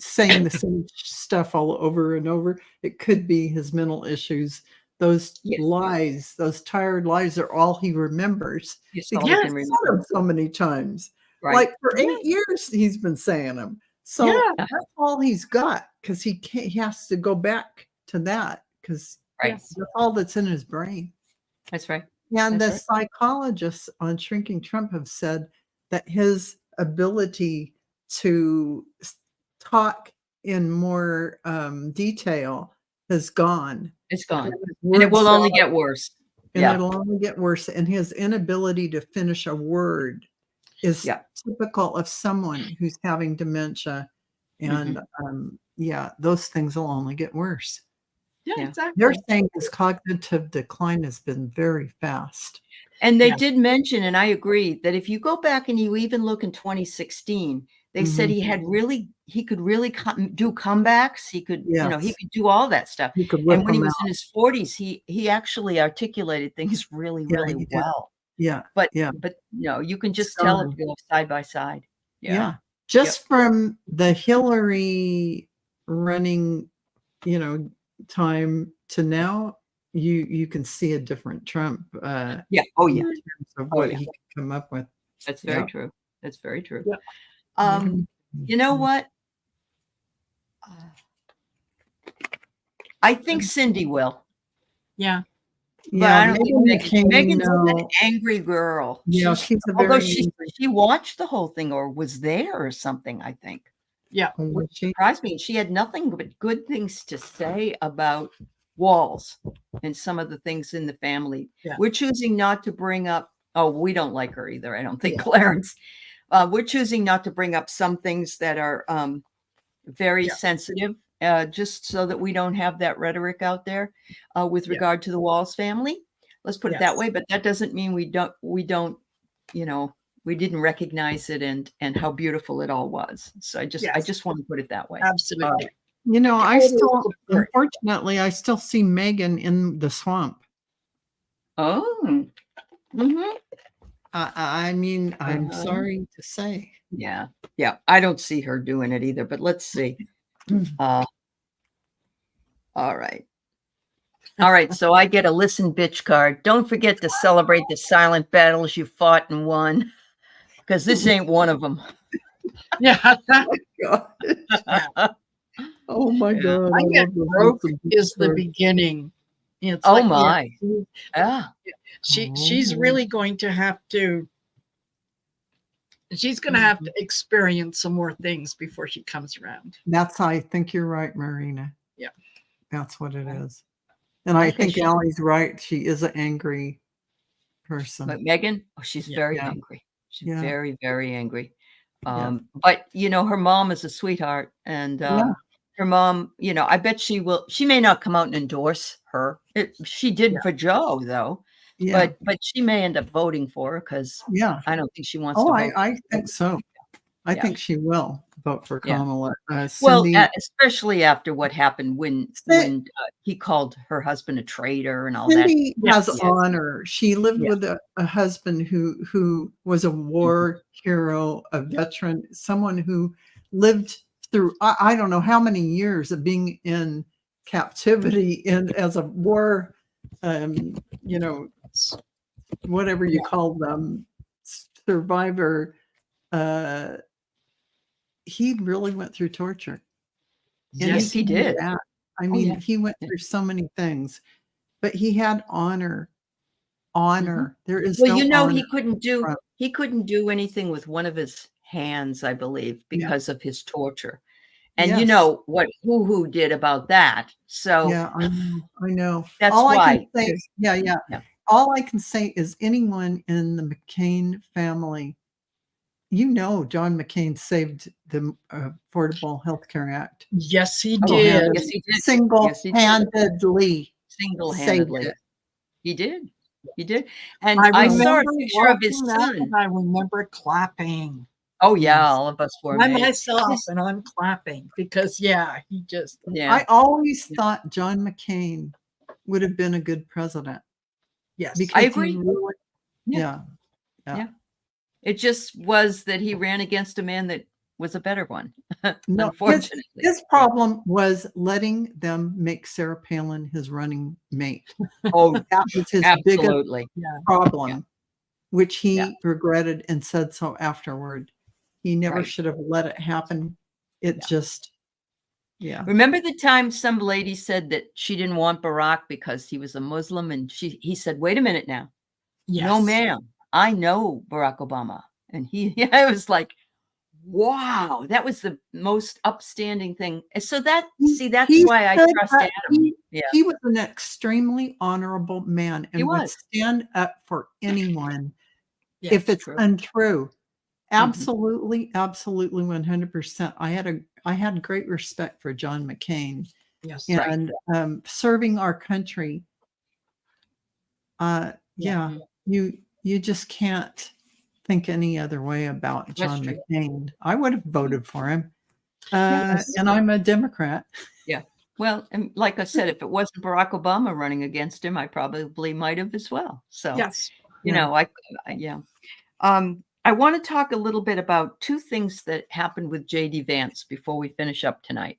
saying the same stuff all over and over, it could be his mental issues. Those lies, those tired lies are all he remembers. He's said them so many times. Right. Like for 8 years, he's been saying them. So that's all he's got, because he has to go back to that, because that's all that's in his brain. That's right. And the psychologists on Shrinking Trump have said that his ability to talk in more detail has gone. It's gone. And it will only get worse. And it'll only get worse. And his inability to finish a word is typical of someone who's having dementia. And those things will only get worse. Yeah, exactly. They're saying his cognitive decline has been very fast. And they did mention, and I agree, that if you go back and you even look in 2016, they said he could really do comebacks. He could, he could do all that stuff. And when he was in his 40s, he actually articulated things really well. Yeah. But you can just tell it goes side by side. Yeah. Just from the Hillary running, time to now, you can see a different Trump. In terms of what he can come up with. That's very true. That's very true. Yeah. You know what? I think Cindy will. Yeah. But I don't think Megan's an angry girl. Yeah, although she watched the whole thing or was there or something, I think. Yeah. Which surprised me. She had nothing but good things to say about walls and some of the things in the family. Yeah. We're choosing not to bring up, we don't like her either, I don't think, Clarence. We're choosing not to bring up some things that are very sensitive, just so that we don't have that rhetoric out there with regard to the Walls family. Let's put it that way. But that doesn't mean we don't, we didn't recognize it and how beautiful it all was. So I just want to put it that way. Absolutely. Unfortunately, I still see Megan in the swamp. Oh. Mm-hmm. I mean, I'm sorry to say. Yeah. I don't see her doing it either, but let's see. All right. So I get a listen, bitch card. Don't forget to celebrate the silent battles you fought and won, because this ain't one of them. Yeah. Oh my God. I get broke is the beginning. It's my. She's really going to have to. She's going to have to experience some more things before she comes around. I think you're right, Marina. Yeah. That's what it is. And I think Aley's right. She is an angry person. But Megan, she's very angry. She's very, very angry. But her mom is a sweetheart, and her mom, you know, I bet she will. She may not come out and endorse her. She did for Joe, though. Yeah. But she may end up voting for her because I don't think she wants to vote. I think so. I think she will vote for Kamala. Well, Cindy, especially after what happened when he called her husband a traitor and all Cindy that. has honor. She lived with a husband who was a war hero, a veteran, someone who lived through I don't know how many years of being in captivity and as a war, you know, whatever you call them, survivor. He really went through torture. Yes, he did. I mean, he went through so many things, but he had honor. Honor. There is well, no you know, honor he couldn't do anything with one of his hands, I believe, because of his torture. And you know what who did about that. So yeah, I know. That's all why. I can say is, all I can say is anyone in the McCain family, you know, John McCain saved the Affordable Health Care Act. Yes, he did. Yes, he did. Single-handedly. Single-handedly. Saved it. He did. He did. And I saw a picture of his son. I remember clapping. Oh yeah, all of us were. By myself, and I'm clapping because he just. I always thought John McCain would have been a good president. Yes, because I agree. Really, yeah. It just was that he ran against a man that was a better one. No, unfortunately, his problem was letting them make Sarah Palin his running mate. Oh, that was his biggest problem, which he regretted and said so afterward. He never should have let it happen. It just, Remember the time some lady said that she didn't want Barack because he was a Muslim, and he said, "Wait a minute now, no, ma'am, I know Barack Obama," and I was like, wow, that was the most upstanding thing. So that's why I trust Adam. He was an extremely honorable man and would stand up for anyone if it's untrue. Absolutely, absolutely, 100%. I had great respect for John McCain. Yes, and serving our country. You just can't think any other way about John McCain. I would have voted for him. And I'm a Democrat. Yeah. Well, and like I said, if it wasn't Barack Obama running against him, I probably might have as well. So, you know, I want to talk a little bit about two things that happened with J.D. Vance before we finish up tonight.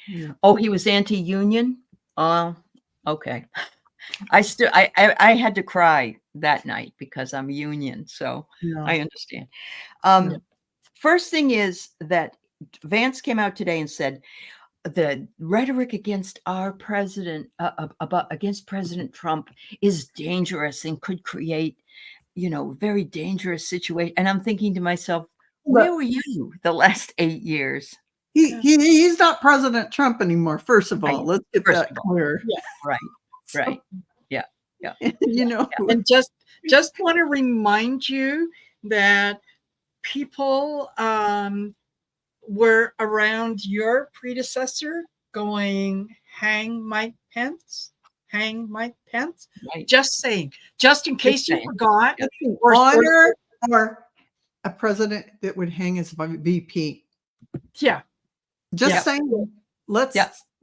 Yeah. Oh, he was anti-union? Okay. I had to cry that night because I'm union, so I understand. First thing is that Vance came out today and said the rhetoric against our president, against President Trump, is dangerous and could create, very dangerous situation. And I'm thinking to myself, where were you the last 8 years? He's not President Trump anymore. First of all, let's get that clear. Yeah, right. Yeah. And just want to remind you that people were around your predecessor going, hang Mike Pence. Just saying, just in case you forgot. Honor or a president that would hang as VP. Yeah. Just saying, let's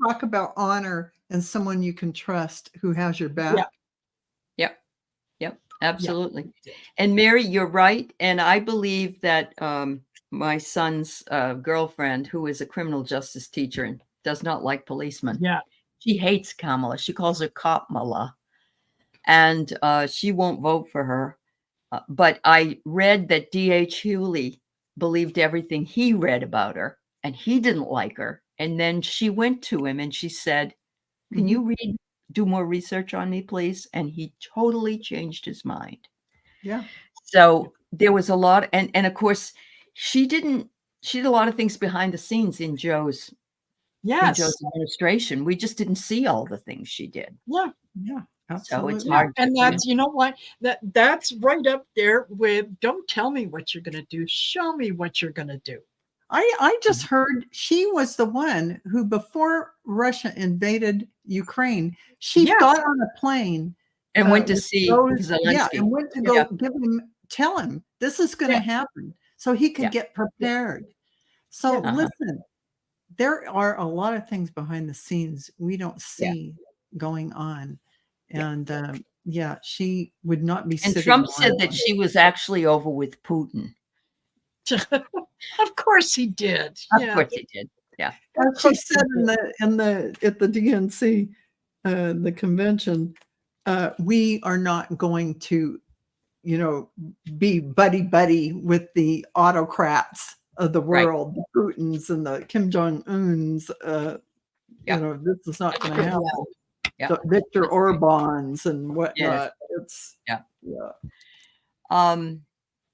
talk about honor and someone you can trust who has your back. Yep. Absolutely. And Mary, you're right. And I believe that my son's girlfriend, who is a criminal justice teacher and does not like policemen. Yeah. She hates Kamala. She calls her Cop-mala. And she won't vote for her. But I read that D.H. Hewley believed everything he read about her, and he didn't like her. And then she went to him and she said, "Can you do more research on me, please?" And he totally changed his mind. Yeah. So there was a lot. And of course, she did a lot of things behind the scenes in Joe's administration. We just didn't see all the things she did. Yeah. Absolutely. So it's hard. And that's, you know what, that's right up there with, don't tell me what you're going to do. Show me what you're going to do. I just heard she was the one who, before Russia invaded Ukraine, she got on a plane and went to see Zelensky. Yeah, and went to go tell him this is going to happen, so he could get prepared. So listen, there are a lot of things behind the scenes we don't see going on, and she would not be. And Trump said that she was actually over with Putin. Of course he did. Of course he did. Yeah. She said at the DNC, the convention, we are not going to, be buddy with the autocrats of the world, the Putins and the Kim Jong-uns. This is not going to happen. The Viktor Orbans and whatnot. It's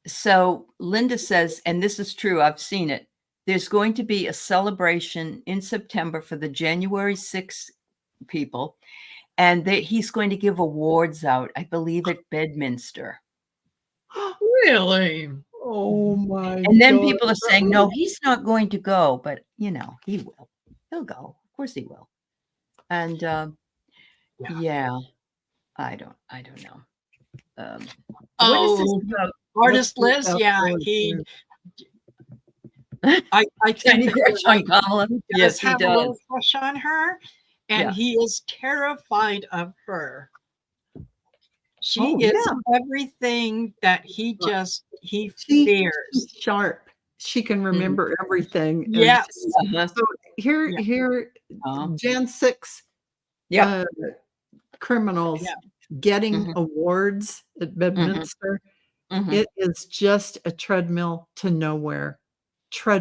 So Linda says, and this is true, I've seen it, there's going to be a celebration in September for the January 6th people, and he's going to give awards out, I believe, at Bedminster. Really? Oh my And then people are saying, no, he's not going to go, but he will. He'll go. Of course he will. And I don't know. What is this about? Artist Liz, I think Kamala. Yes, he does. A little crush on her, and he is terrified of her. She is everything that he fears. She's sharp. She can remember everything. Yes. So here, Jan 6 criminals getting awards at Bedminster. It is just a treadmill to nowhere. A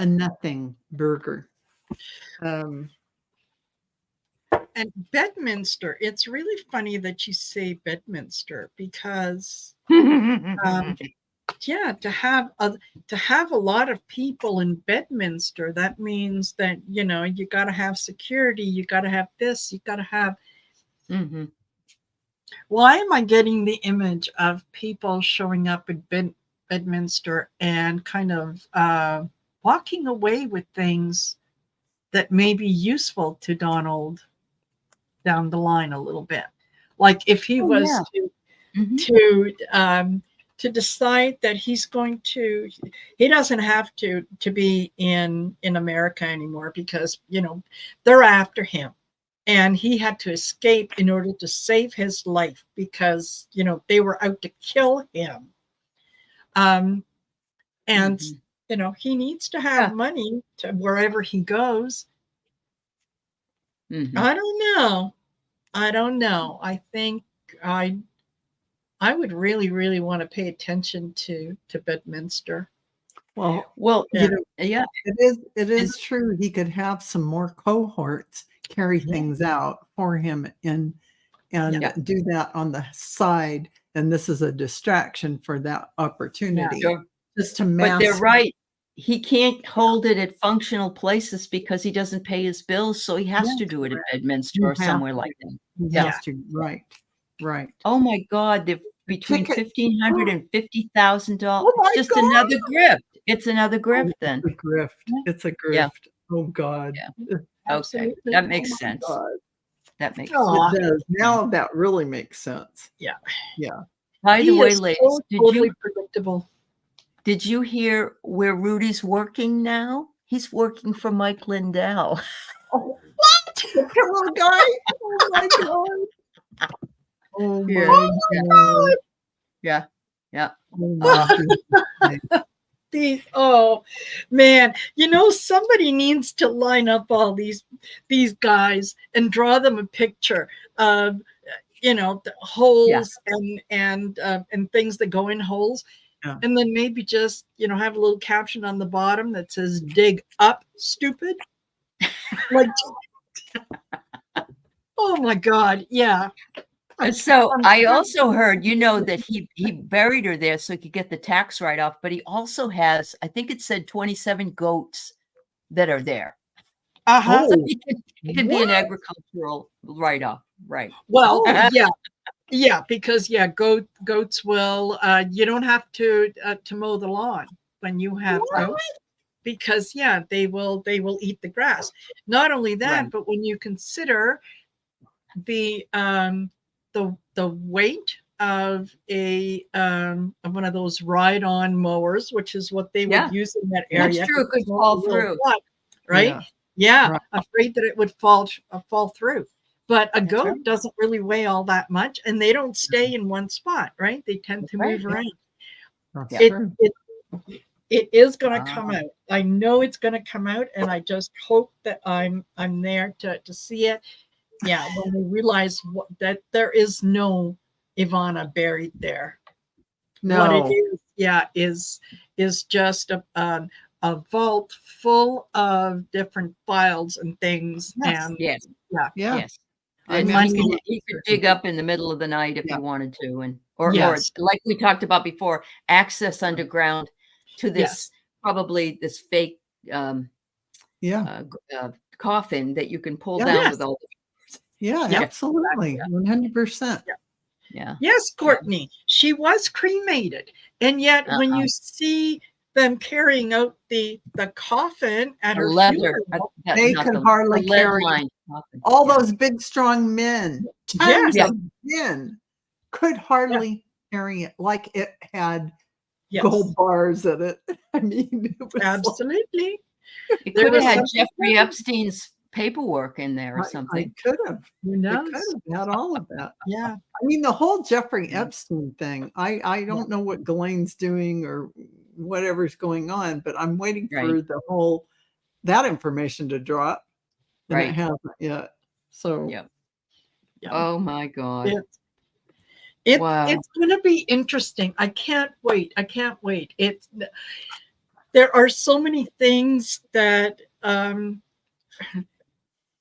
nothing burger. And Bedminster, it's really funny that you say Bedminster, because to have a lot of people in Bedminster, that means that you got to have security, you got to have this, you got to have. Why am I getting the image of people showing up at Bedminster and kind of walking away with things that may be useful to Donald down the line a little bit? Like if he was to decide that he's going to, he doesn't have to be in America anymore, because they're after him. And he had to escape in order to save his life, because, they were out to kill him. And, he needs to have money to wherever he goes. I don't know. I think I would really, really want to pay attention to Bedminster. Well, it is true. He could have some more cohorts carry things out for him and do that on the side, and this is a distraction for that opportunity. Just to mask. But they're right. He can't hold it at functional places because he doesn't pay his bills, so he has to do it at Bedminster or somewhere like that. He has to. Right. Oh my God, they're between $1,500 and $50,000. Just another grift. It's another grift then. It's a grift. Yeah. Oh God. Yeah. Okay, that makes sense. That makes sense. It does. Now that really makes sense. Yeah. By the way, ladies, totally predictable. Did you hear where Rudy's working now? He's working for Mike Lindell. Oh, what? The pillow guy? Oh my God. Oh my God. Yeah. Oh man, somebody needs to line up all these guys and draw them a picture of the holes and things that go in holes, and then maybe just have a little caption on the bottom that says "dig up, stupid." Like, oh my God, yeah. So I also heard, that he buried her there so he could get the tax write-off, but he also has, I think it said 27 goats that are there. So it could be an agricultural write-off, right? Well, yeah, because goats will. You don't have to mow the lawn. when you have goats, because they will eat the grass. Not only that, but when you consider the weight of one of those ride-on mowers, which is what they would use in that area. That's true. It could fall through. Right? Yeah. Afraid that it would fall through. But a goat doesn't really weigh all that much, and they don't stay in one spot, right? They tend to move around. It is going to come out. I know it's going to come out, and I just hope that I'm there to see it. Yeah, when we realize that there is no Ivana buried there. No. What it is just a vault full of different files and things. Yes. And yes. And you could dig up in the middle of the night if you wanted to, or like we talked about before, access underground to this probably this fake coffin that you can pull down with all the absolutely 100%. Yeah. Yes, Courtney, she was cremated, and yet when you see them carrying out the coffin at her funeral, they can hardly carry all those big strong men. Tons of men could hardly carry it like it had gold bars in it. I mean, it was absolutely. It could have had Jeffrey Epstein's paperwork in there or something. It could have. Who knows? It could have had all of that. Yeah. I mean, the whole Jeffrey Epstein thing, I don't know what Ghislaine's doing or whatever's going on, but I'm waiting for that information to drop. And it hasn't yet. So oh my God. It's going to be interesting. I can't wait. There are so many things that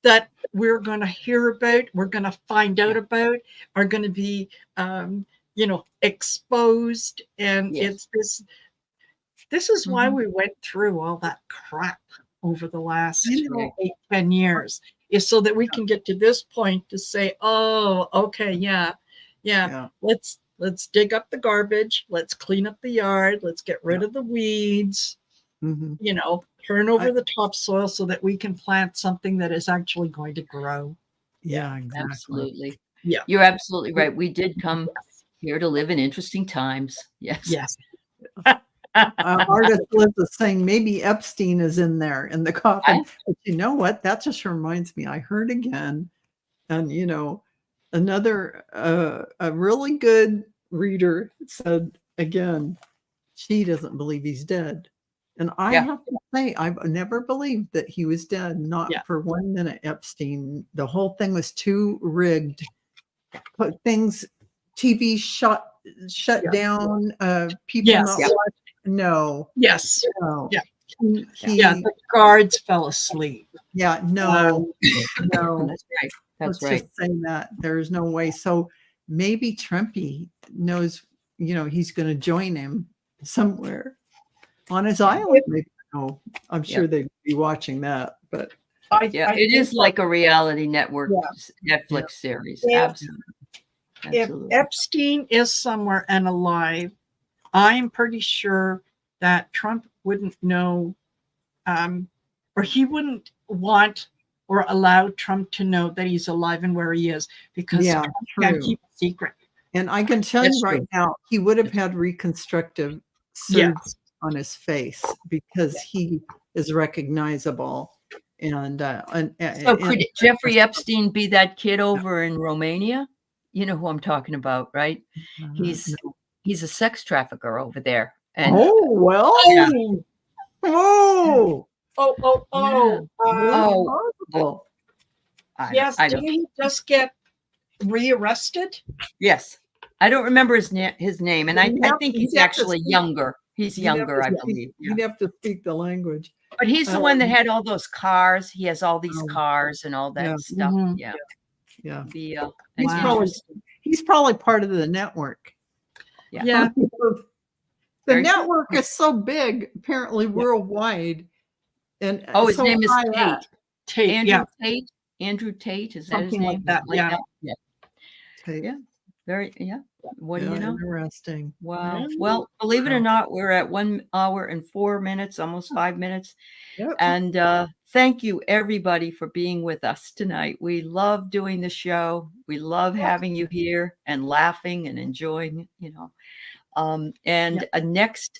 that we're going to hear about, we're going to find out about, are going to be exposed, and it's this is why we went through all that crap over the last 8-10 years, is so that we can get to this point to say, oh, okay, let's dig up the garbage, let's clean up the yard, let's get rid of the weeds, turn over the topsoil so that we can plant something that is actually going to grow. Yeah, exactly. Absolutely. Yeah, you're absolutely right. We did come here to live in interesting times. Yes. Artist Liz is saying maybe Epstein is in there in the coffin. But you know what? That just reminds me. I heard again, and another a really good reader said again, she doesn't believe he's dead. And I have to say, I've never believed that he was dead. Not for 1 minute. Epstein. The whole thing was too rigged. Put things, TV shut down. People not watching. No. Yes. No. Yeah. The guards fell asleep. Yeah. No. No. That's right. That's Let's just say that there's no way. So maybe Trumpy knows, he's going to join him somewhere on his island. Maybe. No, I'm sure they'd be watching that. But it is like a reality network Netflix series. Absolutely. If Epstein is somewhere and alive, I'm pretty sure that Trump wouldn't know, or he wouldn't want or allow Trump to know that he's alive and where he is, because Trump can't keep a secret. And I can tell you right now, he would have had reconstructive surgery on his face because he is recognizable. And so could Jeffrey Epstein be that kid over in Romania? You know who I'm talking about, right? He's a sex trafficker over there. And yes, didn't he just get rearrested? Yes. I don't remember his name, and I think he's actually younger. He's younger, I believe. You'd have to speak the language. But he's the one that had all those cars. He has all these cars and all that stuff. Yeah. He's probably part of the network. Yeah. The network is so big, apparently worldwide. And his name is Tate. Andrew Andrew Tate. Is that his Something name? like that. Yeah. Very, yeah. What do you know? Interesting. Wow. Yeah. Well, believe it or not, we're at 1 hour and 4 minutes, almost 5 minutes. Yep. And thank you everybody for being with us tonight. We love doing the show. We love having you here and laughing and enjoying, next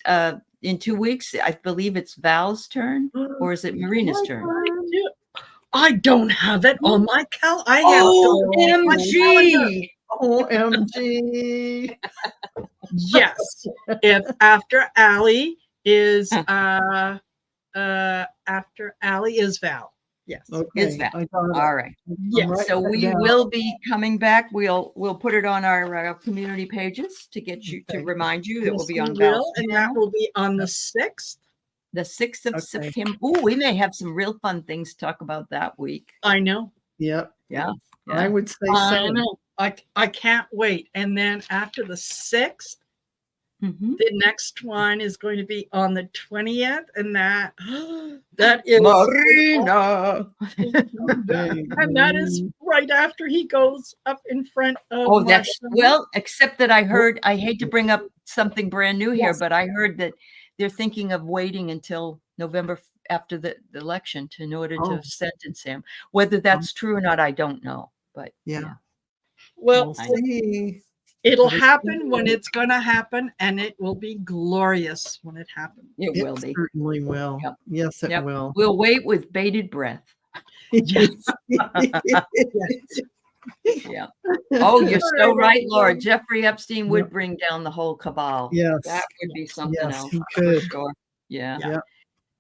in 2 weeks, I believe it's Val's turn, or is it Marina's turn? I don't have it on my calendar. I have OMG. OMG. Yes. If after Aley is after Aley is Val. Yes. Okay. Is Val. All right. Yeah. So we will be coming back. We'll put it on our community pages to get you to remind you that we'll be on Val's and that will be on the 6th. The 6th of September. Oh, we may have some real fun things to talk about that week. I know. Yep. Yeah. I would say I so. know. I can't wait. And then after the 6th, the next one is going to be on the 20th, and that is Marina. And that is right after he goes up in front of. Oh, that's except that I heard. I hate to bring up something brand new here, but I heard that they're thinking of waiting until November after the election in order to sentence him. Whether that's true or not, I don't know. But yeah. Well, we'll see. It'll happen when it's going to happen, and it will be glorious when it happens. It will be. Certainly will. Yep. Yes, it will. We'll wait with bated breath. Yes. Yeah. Oh, you're so right, Laura. Jeffrey Epstein would bring down the whole cabal. Yes. That would be something else. He could. For sure. Yeah. Yep.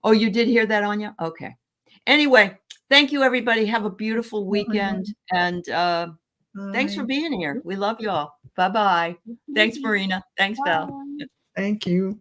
Oh, you did hear that, Anya? Okay. Anyway, thank you, everybody. Have a beautiful weekend. And thanks for being here. We love you all. Bye-bye. Thanks, Marina. Thanks, Val. Thank you.